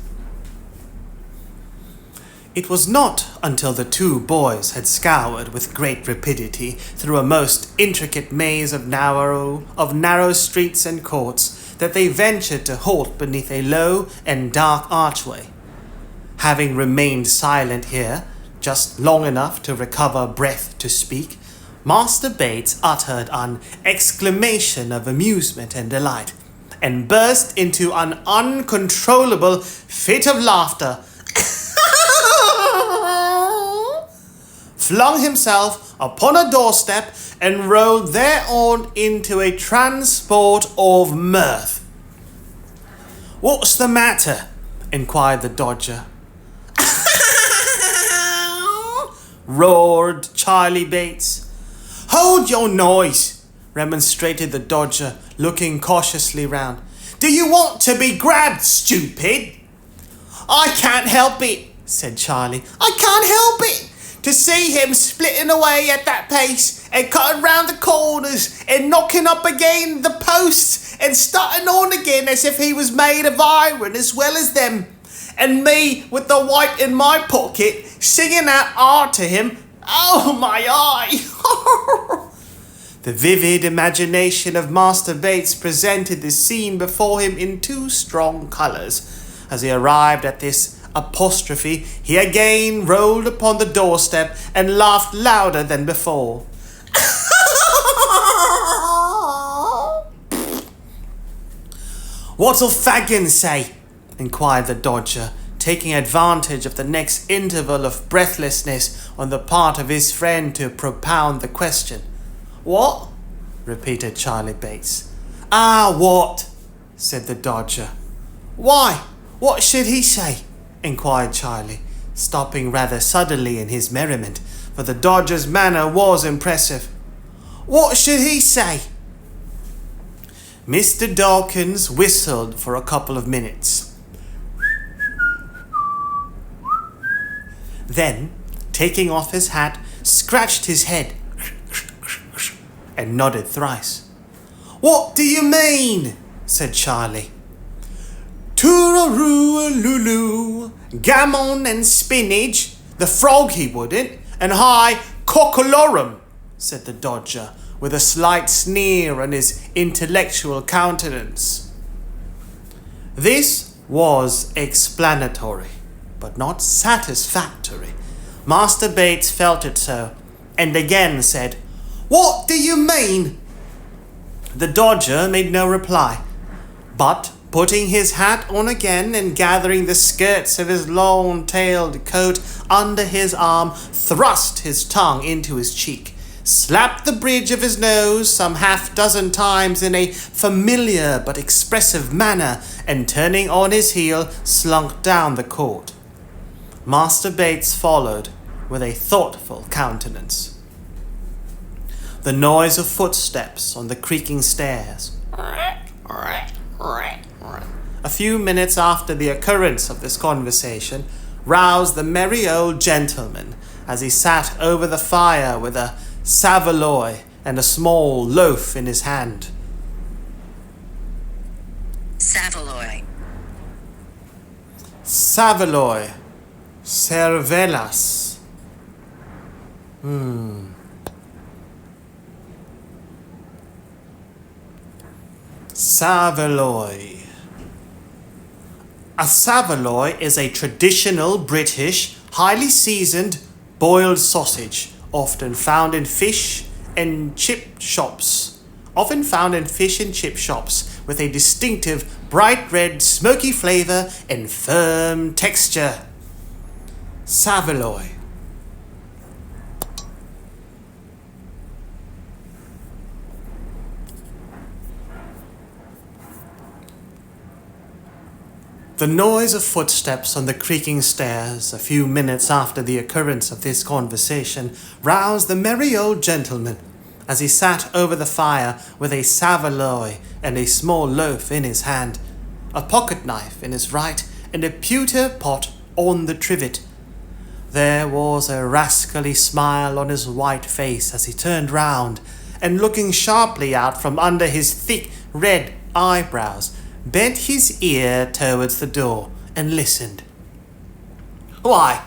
It was not until the two boys had scoured with great rapidity through a most intricate maze of narrow streets and courts that they ventured to halt beneath a low and dark archway. Having remained silent here just long enough to recover breath to speak, Master Bates uttered an exclamation of amusement and delight, and burst into an uncontrollable fit of laughter. flung himself upon a doorstep, and rolled thereon into a transport of mirth. "What's the matter?" inquired the Dodger. roared Charlie Bates. "Hold your noise," remonstrated the Dodger, looking cautiously round. "Do you want to be grabbed, stupid?" "I can't help it," said Charlie. "I can't help it. To see him splitting away at that pace and cutting round the corners and knocking up again the posts and starting on again as if he was made of iron as well as them. And me with the white in my pocket singing out art to him. Oh, my eye!" The vivid imagination of Master Bates presented the scene before him in too strong colours. As he arrived at this apostrophe, he again rolled upon the doorstep and laughed louder than before. "What'll Fagin say?" inquired the Dodger, taking advantage of the next interval of breathlessness on the part of his friend to propound the question. "What?" repeated Charlie Bates. "Ah, what?" said the Dodger. "Why, what should he say?" inquired Charlie, stopping rather suddenly in his merriment, for the Dodger's manner was impressive. "What should he say?" Mr. Dawkins whistled for a couple of minutes. Then, taking off his hat, scratched his head and nodded thrice. "What do you mean?" said Charlie. "Tooraroo-a-loo-loo, gammon and spinach, the frog he wouldn't, and high cockalorum," said the Dodger, with a slight sneer on his intellectual countenance. This was explanatory, but not satisfactory. Master Bates felt it so, and again said, "What do you mean?" The Dodger made no reply, but putting his hat on again and gathering the skirts of his long-tailed coat under his arm, thrust his tongue into his cheek, slapped the bridge of his nose some half-dozen times in a familiar but expressive manner, and turning on his heel, slunk down the court. Master Bates followed with a thoughtful countenance. The noise of footsteps on the creaking stairs, a few minutes after the occurrence of this conversation, roused the merry old gentleman as he sat over the fire with a saveloy and a small loaf in his hand. Saveloy. Saveloy. Cervelas. Saveloy. A saveloy is a traditional British, highly seasoned, boiled sausage, often found in fish and chip shops, with a distinctive bright red smoky flavour and firm texture. Saveloy. The noise of footsteps on the creaking stairs, a few minutes after the occurrence of this conversation, roused the merry old gentleman as he sat over the fire with a saveloy and a small loaf in his hand, a pocket knife in his right, and a pewter pot on the trivet. There was a rascally smile on his white face as he turned round, and looking sharply out from under his thick red eyebrows, bent his ear towards the door and listened. "Why,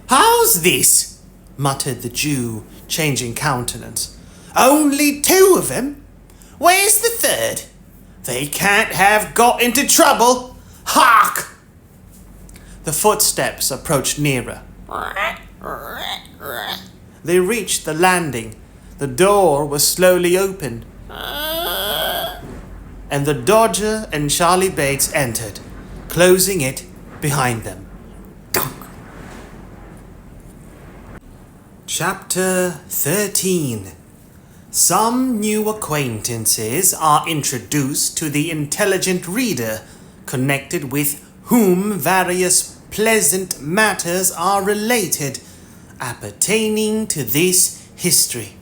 how's this?" muttered the Jew, changing countenance. "Only 2 of them? Where's the third? They can't have got into trouble. Hark!" The footsteps approached nearer. They reached the landing. The door was slowly opened, and the Dodger and Charlie Bates entered, closing it behind them. Chapter 13. Some new acquaintances are introduced to the intelligent reader, connected with whom various pleasant matters are related, appertaining to this history.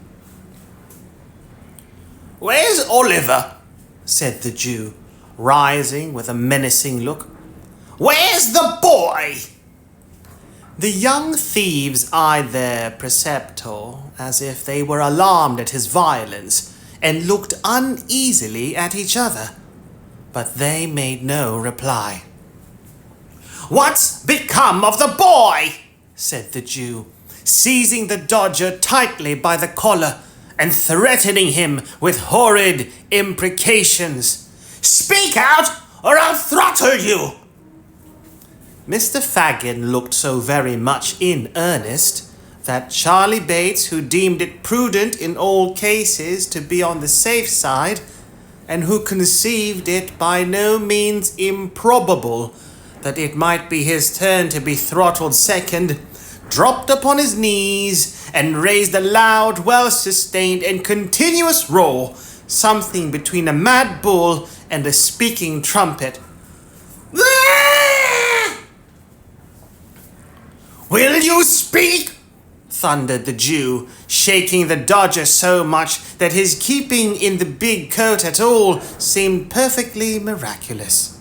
"Where's Oliver?" said the Jew, rising with a menacing look. "Where's the boy?" The young thieves eyed their preceptor as if they were alarmed at his violence, and looked uneasily at each other, but they made no reply. "What's become of the boy?" said the Jew, seizing the Dodger tightly by the collar and threatening him with horrid imprecations. "Speak out, or I'll throttle you!" Mr. Fagin looked so very much in earnest that Charlie Bates, who deemed it prudent in all cases to be on the safe side, and who conceived it by no means improbable that it might be his turn to be throttled second, dropped upon his knees and raised a loud, well-sustained and continuous roar, something between a mad bull and a speaking trumpet. "Will you speak?" thundered the Jew, shaking the Dodger so much that his keeping in the big coat at all seemed perfectly miraculous.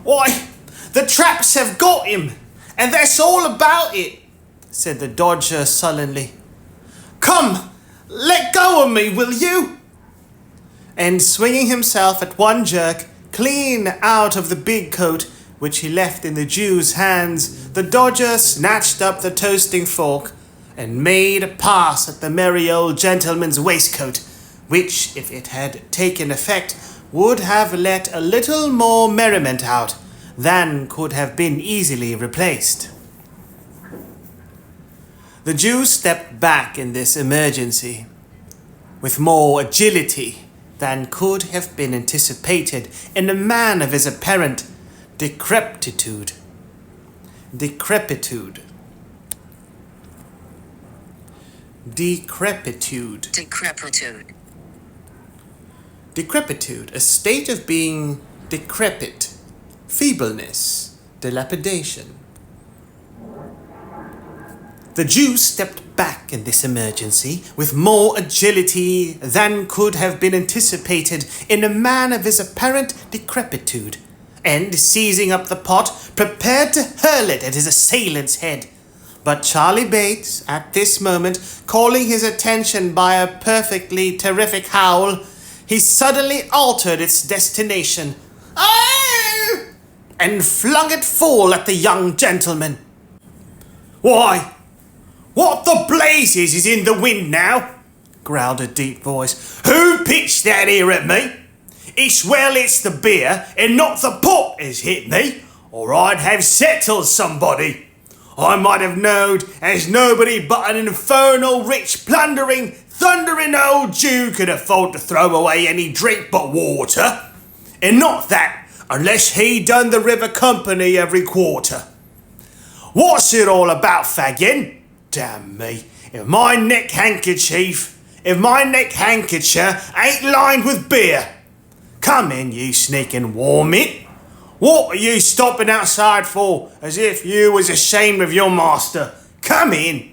"Why, the traps have got him, and that's all about it," said the Dodger sullenly. "Come, let go of me, will you?" And swinging himself at one jerk clean out of the big coat, which he left in the Jew's hands, the Dodger snatched up the toasting fork and made a pass at the merry old gentleman's waistcoat, which, if it had taken effect, would have let a little more merriment out than could have been easily replaced. The Jew stepped back in this emergency with more agility than could have been anticipated in a man of his apparent decrepitude. Decrepitude. Decrepitude, a state of being decrepit, feebleness, dilapidation. The Jew stepped back in this emergency with more agility than could have been anticipated in a man of his apparent decrepitude, and, seizing up the pot, prepared to hurl it at his assailant's head. But Charlie Bates, at this moment, calling his attention by a perfectly terrific howl, he suddenly altered its destination, and flung it full at the young gentleman. "Why, what the blazes is in the wind now?" growled a deep voice. "Who pitched that here at me? It's well it's the beer and not the pot has hit me, or I'd have settled somebody. I might have knowed as nobody but an infernal rich, plundering, thundering old Jew could afford to throw away any drink but water, and not that unless he done the river company every quarter. What's it all about, Fagin? Damn me, if my neck handkerchief ain't lined with beer. Come in, you sneaking warmint. What are you stopping outside for, as if you was ashamed of your master? Come in."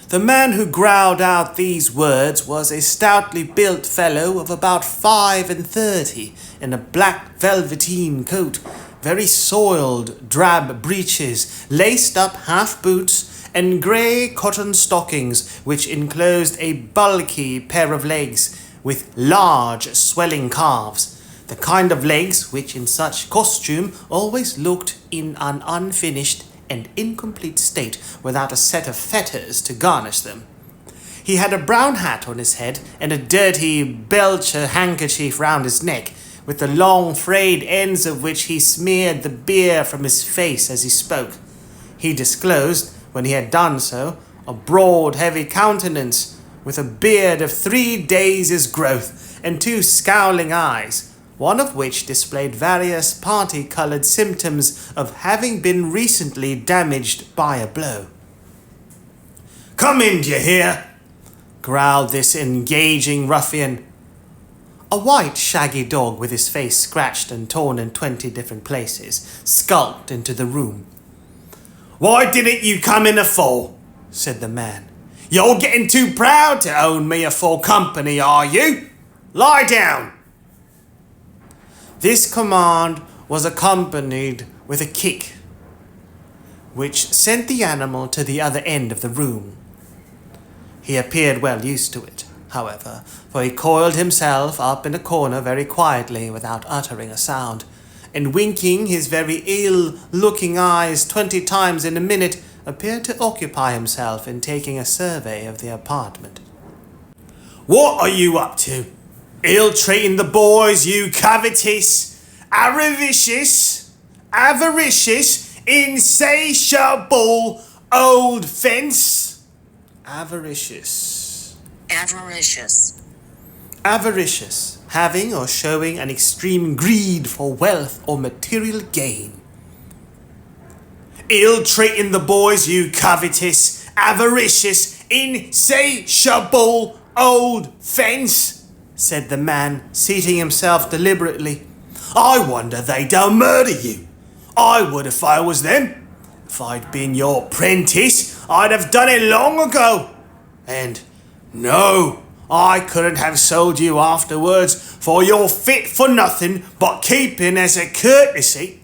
The man who growled out these words was a stoutly built fellow of about 35, in a black velveteen coat, very soiled drab breeches, laced up half boots, and grey cotton stockings, which enclosed a bulky pair of legs with large swelling calves, the kind of legs which in such costume always looked in an unfinished and incomplete state without a set of fetters to garnish them. He had a brown hat on his head and a dirty belcher handkerchief round his neck, with the long frayed ends of which he smeared the beer from his face as he spoke. He disclosed, when he had done so, a broad, heavy countenance, with a beard of 3 days' growth, and 2 scowling eyes, one of which displayed various party-coloured symptoms of having been recently damaged by a blow. Come in, d'ye hear? Growled this engaging ruffian. A white, shaggy dog with his face scratched and torn in 20 different places skulked into the room. Why didn't you come in afore? Said the man. You're getting too proud to own me afore company, are you? Lie down. This command was accompanied with a kick, which sent the animal to the other end of the room. He appeared well used to it, however, for he coiled himself up in a corner very quietly without uttering a sound, and winking his very ill-looking eyes 20 times in a minute, appeared to occupy himself in taking a survey of the apartment. What are you up to? Ill-treating the boys, you covetous, avaricious, insatiable old fence? Avaricious. Avaricious. Having or showing an extreme greed for wealth or material gain. Ill-treating the boys, you covetous, avaricious, insatiable old fence, said the man, seating himself deliberately. I wonder they don't murder you. I would if I was them. If I'd been your apprentice, I'd have done it long ago. And no, I couldn't have sold you afterwards, for you're fit for nothing but keeping as a courtesy.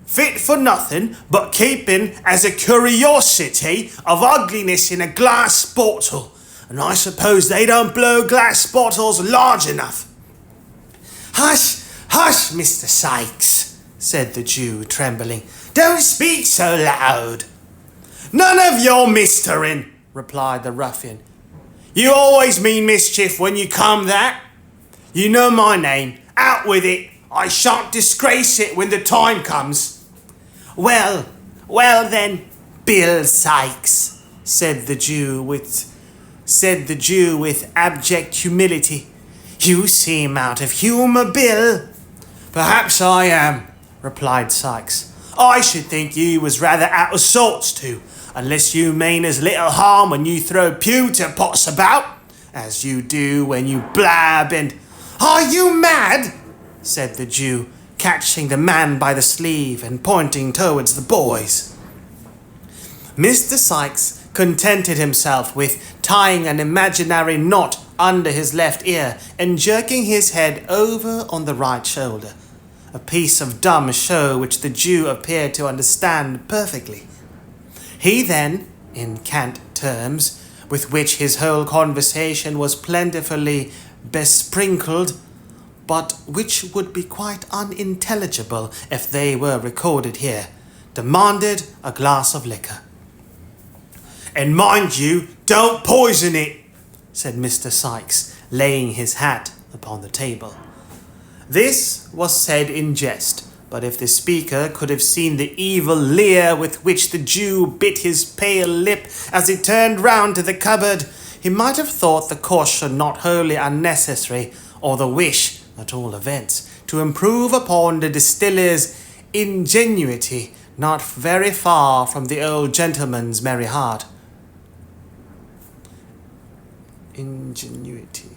Fit for nothing but keeping as a curiosity of ugliness in a glass bottle. And I suppose they don't blow glass bottles large enough. Hush, hush, Mr. Sykes, said the Jew, trembling. Don't speak so loud. None of your mistering, replied the ruffian. You always mean mischief when you come that. You know my name. Out with it. I shan't disgrace it when the time comes. Well then, Bill Sykes, said the Jew with abject humility. You seem out of humour, Bill. Perhaps I am, replied Sykes. I should think you was rather out of sorts too, unless you mean as little harm when you throw pewter pots about, as you do when you blab and... Are you mad? Said the Jew, catching the man by the sleeve and pointing towards the boys. Mr. Sykes contented himself with tying an imaginary knot under his left ear and jerking his head over on the right shoulder, a piece of dumb show which the Jew appeared to understand perfectly. He then, in cant terms, with which his whole conversation was plentifully besprinkled, but which would be quite unintelligible if they were recorded here, demanded a glass of liquor. And mind you, don't poison it, said Mr. Sykes, laying his hat upon the table. This was said in jest, but if the speaker could have seen the evil leer with which the Jew bit his pale lip as he turned round to the cupboard, he might have thought the caution not wholly unnecessary, or the wish, at all events, to improve upon the distiller's ingenuity not very far from the old gentleman's merry heart. Ingenuity,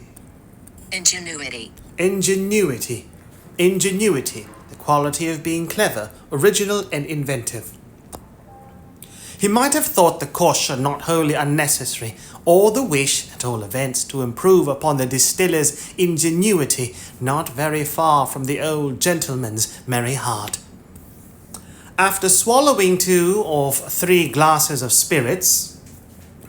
the quality of being clever, original and inventive. He might have thought the caution not wholly unnecessary, or the wish, at all events, to improve upon the distiller's ingenuity not very far from the old gentleman's merry heart. After swallowing 2 or 3 glasses of spirits,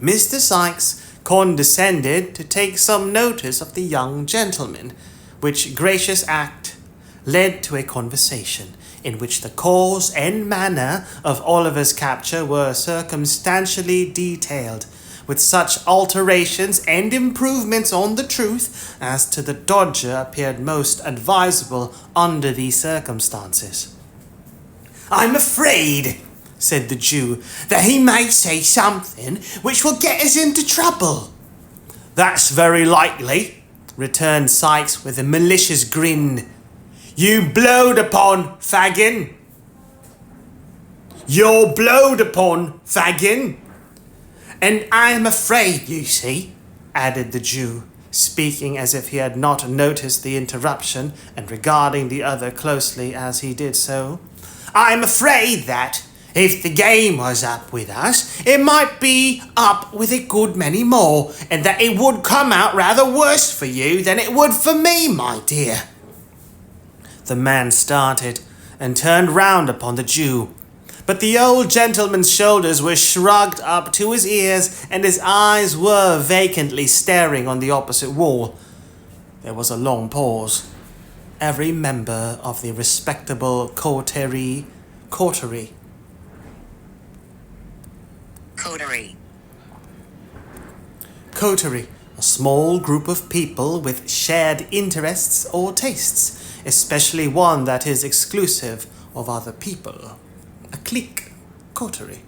Mr. Sykes condescended to take some notice of the young gentleman, which gracious act led to a conversation in which the cause and manner of Oliver's capture were circumstantially detailed, with such alterations and improvements on the truth as to the Dodger appeared most advisable under these circumstances. I'm afraid, said the Jew, that he may say something which will get us into trouble. That's very likely, returned Sykes with a malicious grin. You blowed upon, Fagin. You're blowed upon, Fagin. And I am afraid, you see, added the Jew, speaking as if he had not noticed the interruption and regarding the other closely as he did so, I am afraid that, if the game was up with us, it might be up with a good many more, and that it would come out rather worse for you than it would for me, my dear. The man started and turned round upon the Jew, but the old gentleman's shoulders were shrugged up to his ears, and his eyes were vacantly staring on the opposite wall. There was a long pause. Every member of the respectable coterie, Coterie. a small group of people with shared interests or tastes, especially one that is exclusive of other people. A clique, coterie.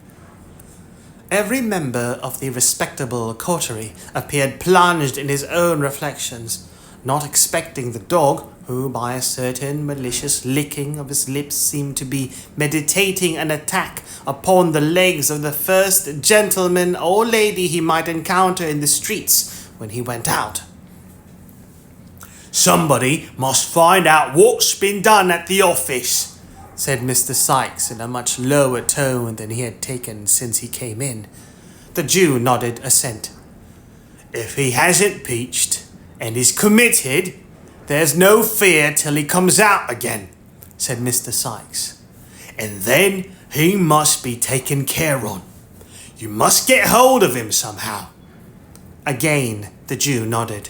Every member of the respectable coterie appeared plunged in his own reflections, not expecting the dog, who by a certain malicious licking of his lips seemed to be meditating an attack upon the legs of the first gentleman or lady he might encounter in the streets when he went out. Somebody must find out what's been done at the office, said Mr. Sykes in a much lower tone than he had taken since he came in. The Jew nodded assent. If he hasn't peached and is committed, there's no fear till he comes out again, said Mr. Sykes. And then he must be taken care of. You must get hold of him somehow. Again, the Jew nodded.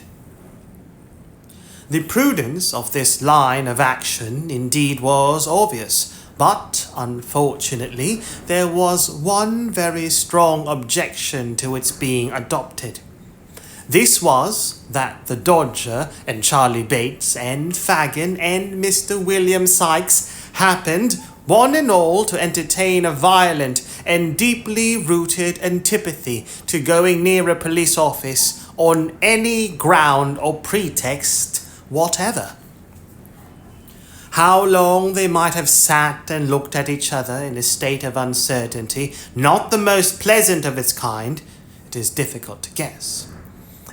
The prudence of this line of action indeed was obvious, but unfortunately there was one very strong objection to its being adopted. This was that the Dodger and Charlie Bates and Fagin and Mr. William Sykes happened, one and all, to entertain a violent and deeply rooted antipathy to going near a police office on any ground or pretext whatever. How long they might have sat and looked at each other in a state of uncertainty, not the most pleasant of its kind, it is difficult to guess.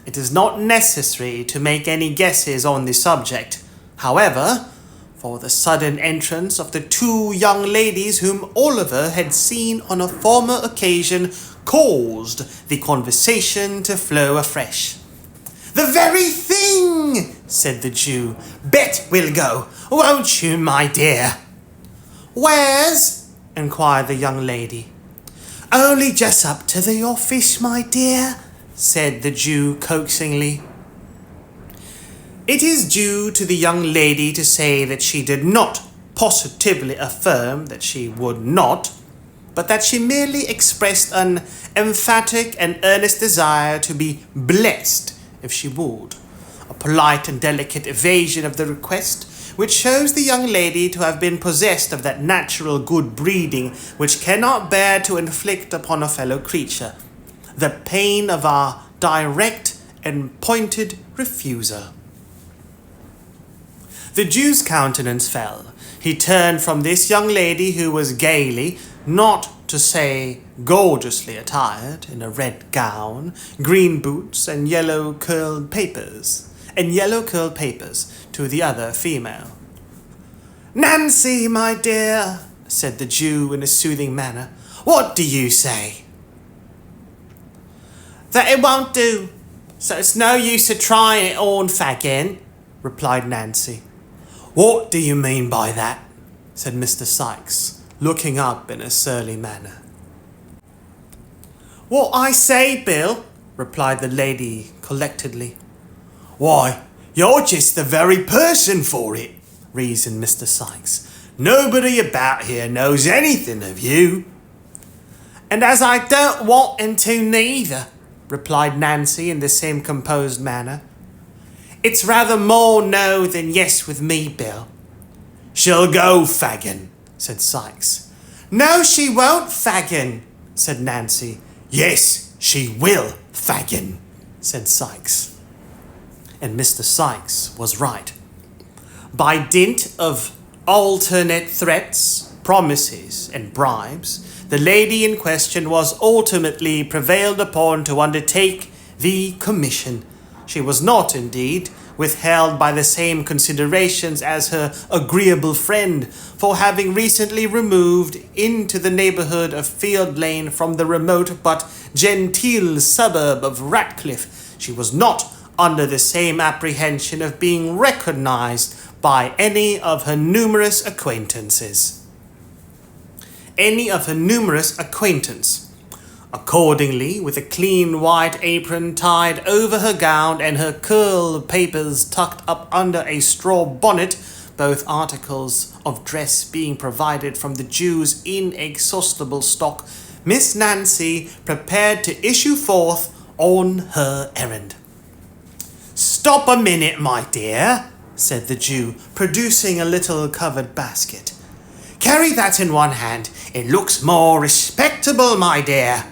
It is not necessary to make any guesses on the subject. However, for the sudden entrance of the two young ladies whom Oliver had seen on a former occasion caused the conversation to flow afresh. The very thing, said the Jew. Bet we'll go, won't you, my dear? Where's? Inquired the young lady. Only just up to the office, my dear, said the Jew coaxingly. It is due to the young lady to say that she did not positively affirm that she would not, but that she merely expressed an emphatic and earnest desire to be blessed if she would. A polite and delicate evasion of the request, which shows the young lady to have been possessed of that natural good breeding which cannot bear to inflict upon a fellow creature the pain of our direct and pointed refusal. The Jew's countenance fell. He turned from this young lady, who was gaily, not to say gorgeously attired, in a red gown, green boots, and yellow curled papers, to the other female. Nancy, my dear, said the Jew in a soothing manner, what do you say? That it won't do, so it's no use of trying it on, Fagin, replied Nancy. What do you mean by that? Said Mr. Sykes, looking up in a surly manner. What I say, Bill, replied the lady collectedly. Why, you're just the very person for it, reasoned Mr. Sykes. Nobody about here knows anything of you. And as I don't want him to neither, replied Nancy in the same composed manner. It's rather more no than yes with me, Bill. She'll go, Fagin, said Sykes. No, she won't, Fagin, said Nancy. Yes, she will, Fagin, said Sykes. And Mr. Sykes was right. By dint of alternate threats, promises, and bribes, the lady in question was ultimately prevailed upon to undertake the commission. She was not, indeed, withheld by the same considerations as her agreeable friend, for having recently removed into the neighbourhood of Field Lane from the remote but genteel suburb of Ratcliffe, she was not under the same apprehension of being recognised by any of her numerous acquaintances. Accordingly, with a clean white apron tied over her gown and her curl papers tucked up under a straw bonnet, both articles of dress being provided from the Jew's inexhaustible stock, Miss Nancy prepared to issue forth on her errand. "Stop a minute, my dear," said the Jew, producing a little covered basket. "Carry that in one hand. It looks more respectable, my dear."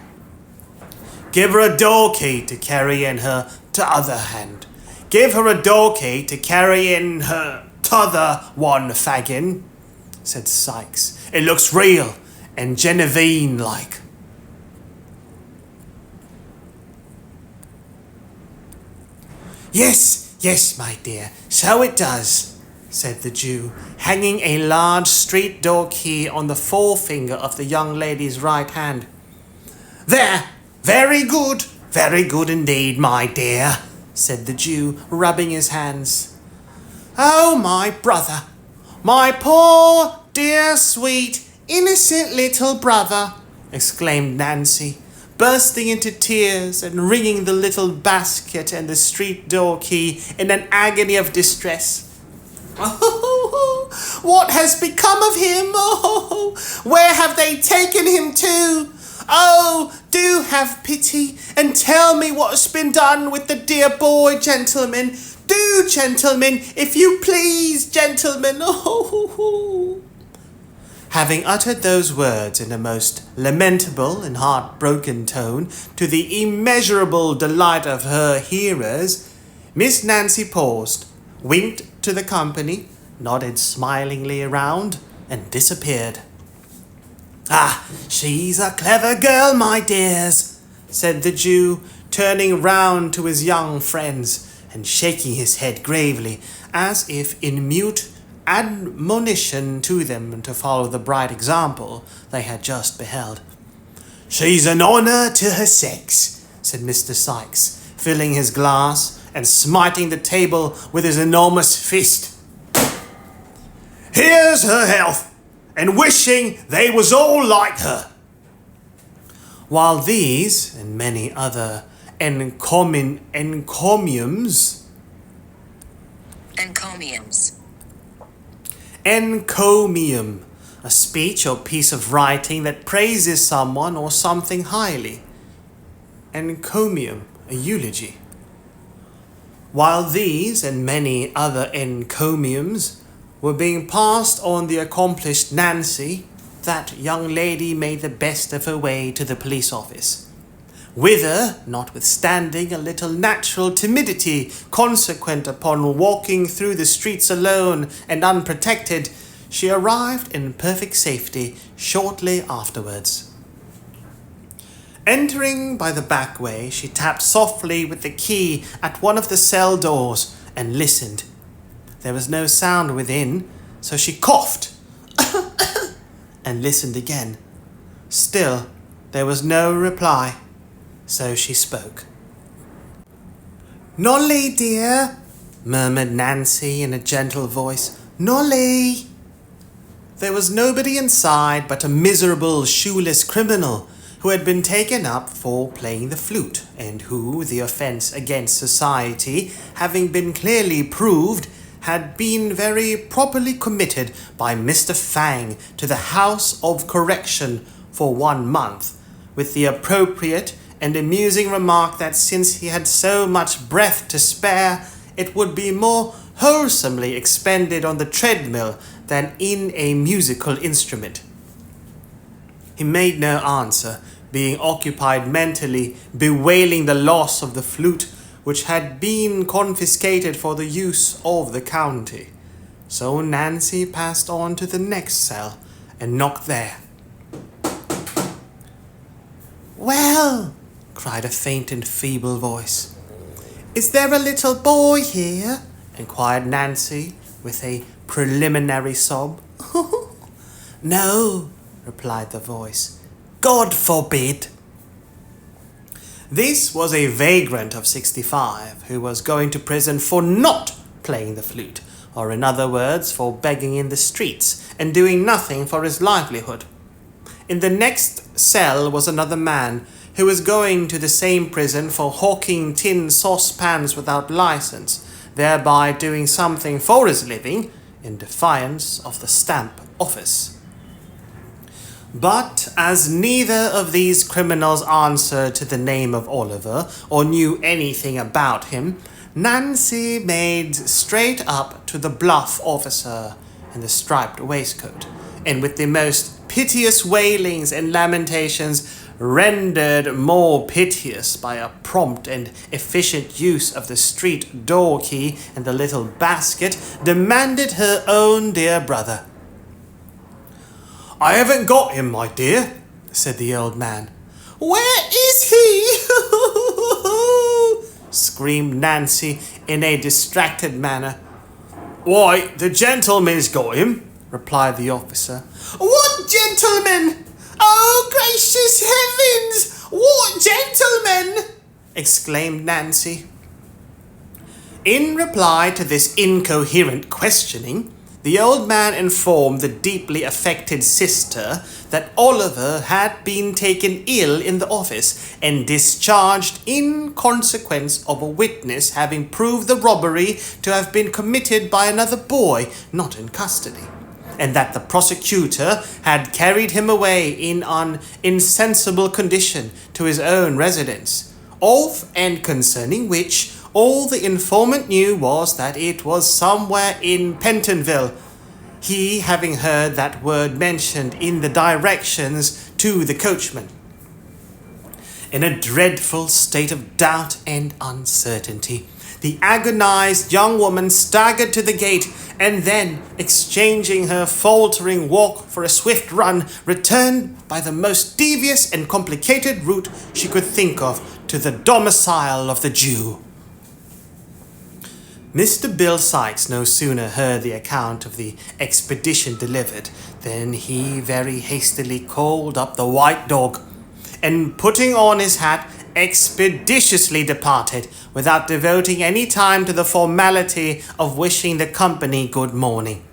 "Give her a door key to carry in her t'other hand. Give her a door key to carry in her t'other one, Fagin," said Sykes. "It looks real and Genevieve-like." Yes, my dear, so it does," said the Jew, hanging a large street door key on the forefinger of the young lady's right hand. "There, very good indeed, my dear," said the Jew, rubbing his hands. "Oh, my brother, my poor, dear, sweet, innocent little brother," exclaimed Nancy, bursting into tears and wringing the little basket and the street door key in an agony of distress. "Oh, what has become of him? Oh, where have they taken him to? Oh, do have pity and tell me what's been done with the dear boy, gentlemen. Do, gentlemen, if you please, gentlemen. Oh." Having uttered those words in a most lamentable and heartbroken tone, to the immeasurable delight of her hearers, Miss Nancy paused, winked to the company, nodded smilingly around, and disappeared. "Ah, she's a clever girl, my dears," said the Jew, turning round to his young friends and shaking his head gravely, as if in mute admonition to them to follow the bright example they had just beheld. "She's an honour to her sex," said Mr. Sykes, filling his glass and smiting the table with his enormous fist. "Here's her health, and wishing they was all like her." While these and many other encomiums, encomium, a speech or piece of writing that praises someone or something highly. Encomium, a eulogy. While these and many other encomiums were being passed on the accomplished Nancy, that young lady made the best of her way to the police office, whither, notwithstanding a little natural timidity consequent upon walking through the streets alone and unprotected, she arrived in perfect safety shortly afterwards. Entering by the back way, she tapped softly with the key at one of the cell doors and listened. There was no sound within, so she coughed and listened again. Still, there was no reply. So she spoke. "Nolly, dear," murmured Nancy in a gentle voice. "Nolly." There was nobody inside but a miserable shoeless criminal who had been taken up for playing the flute, and who, the offence against society having been clearly proved, had been very properly committed by Mr. Fang to the House of Correction for 1 month, with the appropriate and amusing remark that since he had so much breath to spare, it would be more wholesomely expended on the treadmill than in a musical instrument. He made no answer, being occupied mentally bewailing the loss of the flute, which had been confiscated for the use of the county. So Nancy passed on to the next cell and knocked there. Well, cried a faint and feeble voice. Is there a little boy here? Inquired Nancy with a preliminary sob. No, replied the voice. God forbid. This was a vagrant of 65 who was going to prison for not playing the flute, or in other words, for begging in the streets and doing nothing for his livelihood. In the next cell was another man who was going to the same prison for hawking tin saucepans without license, thereby doing something for his living in defiance of the stamp office. But as neither of these criminals answered to the name of Oliver or knew anything about him, Nancy made straight up to the bluff officer in the striped waistcoat, and with the most piteous wailings and lamentations, rendered more piteous by a prompt and efficient use of the street door key and the little basket, demanded her own dear brother. I haven't got him, my dear, said the old man. Where is he? Screamed Nancy in a distracted manner. Why, the gentleman's got him, replied the officer. What gentleman? Oh, gracious heavens! What gentleman? Exclaimed Nancy. In reply to this incoherent questioning, the old man informed the deeply affected sister that Oliver had been taken ill in the office and discharged in consequence of a witness having proved the robbery to have been committed by another boy not in custody, and that the prosecutor had carried him away in an insensible condition to his own residence, of and concerning which all the informant knew was that it was somewhere in Pentonville, he having heard that word mentioned in the directions to the coachman. In a dreadful state of doubt and uncertainty, the agonized young woman staggered to the gate, and then, exchanging her faltering walk for a swift run, returned by the most devious and complicated route she could think of to the domicile of the Jew. Mr. Bill Sykes no sooner heard the account of the expedition delivered than he very hastily called up the white dog, and putting on his hat, expeditiously departed, without devoting any time to the formality of wishing the company good morning.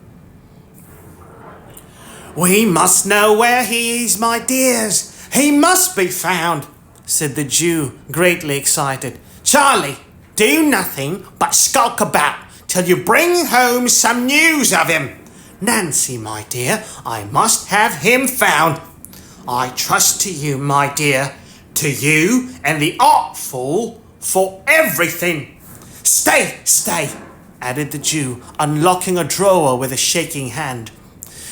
We must know where he is, my dears. He must be found, said the Jew, greatly excited. Charlie, do nothing but skulk about till you bring home some news of him. Nancy, my dear, I must have him found. I trust to you, my dear, to you and the Artful for everything. Stay, added the Jew, unlocking a drawer with a shaking hand.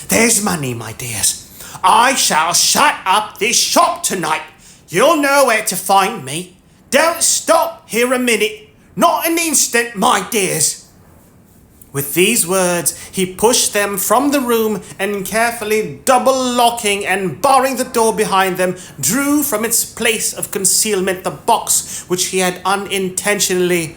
There's money, my dears. I shall shut up this shop tonight. You'll know where to find me. Don't stop here a minute. Not an instant, my dears. With these words, he pushed them from the room and carefully double-locking and barring the door behind them, drew from its place of concealment the box which he had unintentionally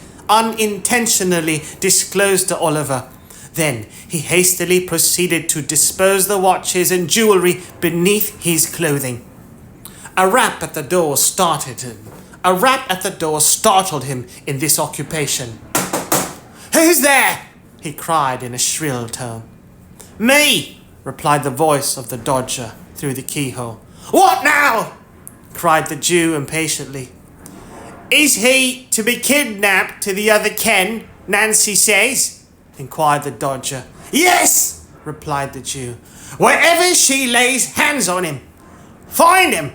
disclosed to Oliver. Then he hastily proceeded to dispose the watches and jewellery beneath his clothing. A rap at the door startled him in this occupation. Who's there? He cried in a shrill tone. Me, replied the voice of the Dodger through the keyhole. What now? Cried the Jew impatiently. Is he to be kidnapped to the other Ken, Nancy says? Inquired the Dodger. Yes, replied the Jew. Wherever she lays hands on him. Find him.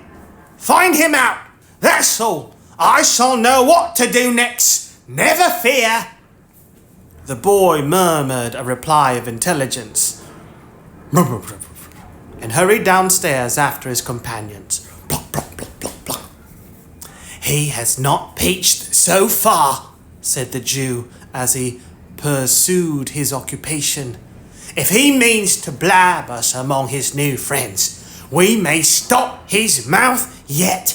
Find him out. That's all. I shall know what to do next. Never fear. The boy murmured a reply of intelligence and hurried downstairs after his companions. Block, block, block, block, block. He has not peached so far, said the Jew as he pursued his occupation. If he means to blab us among his new friends, we may stop his mouth yet.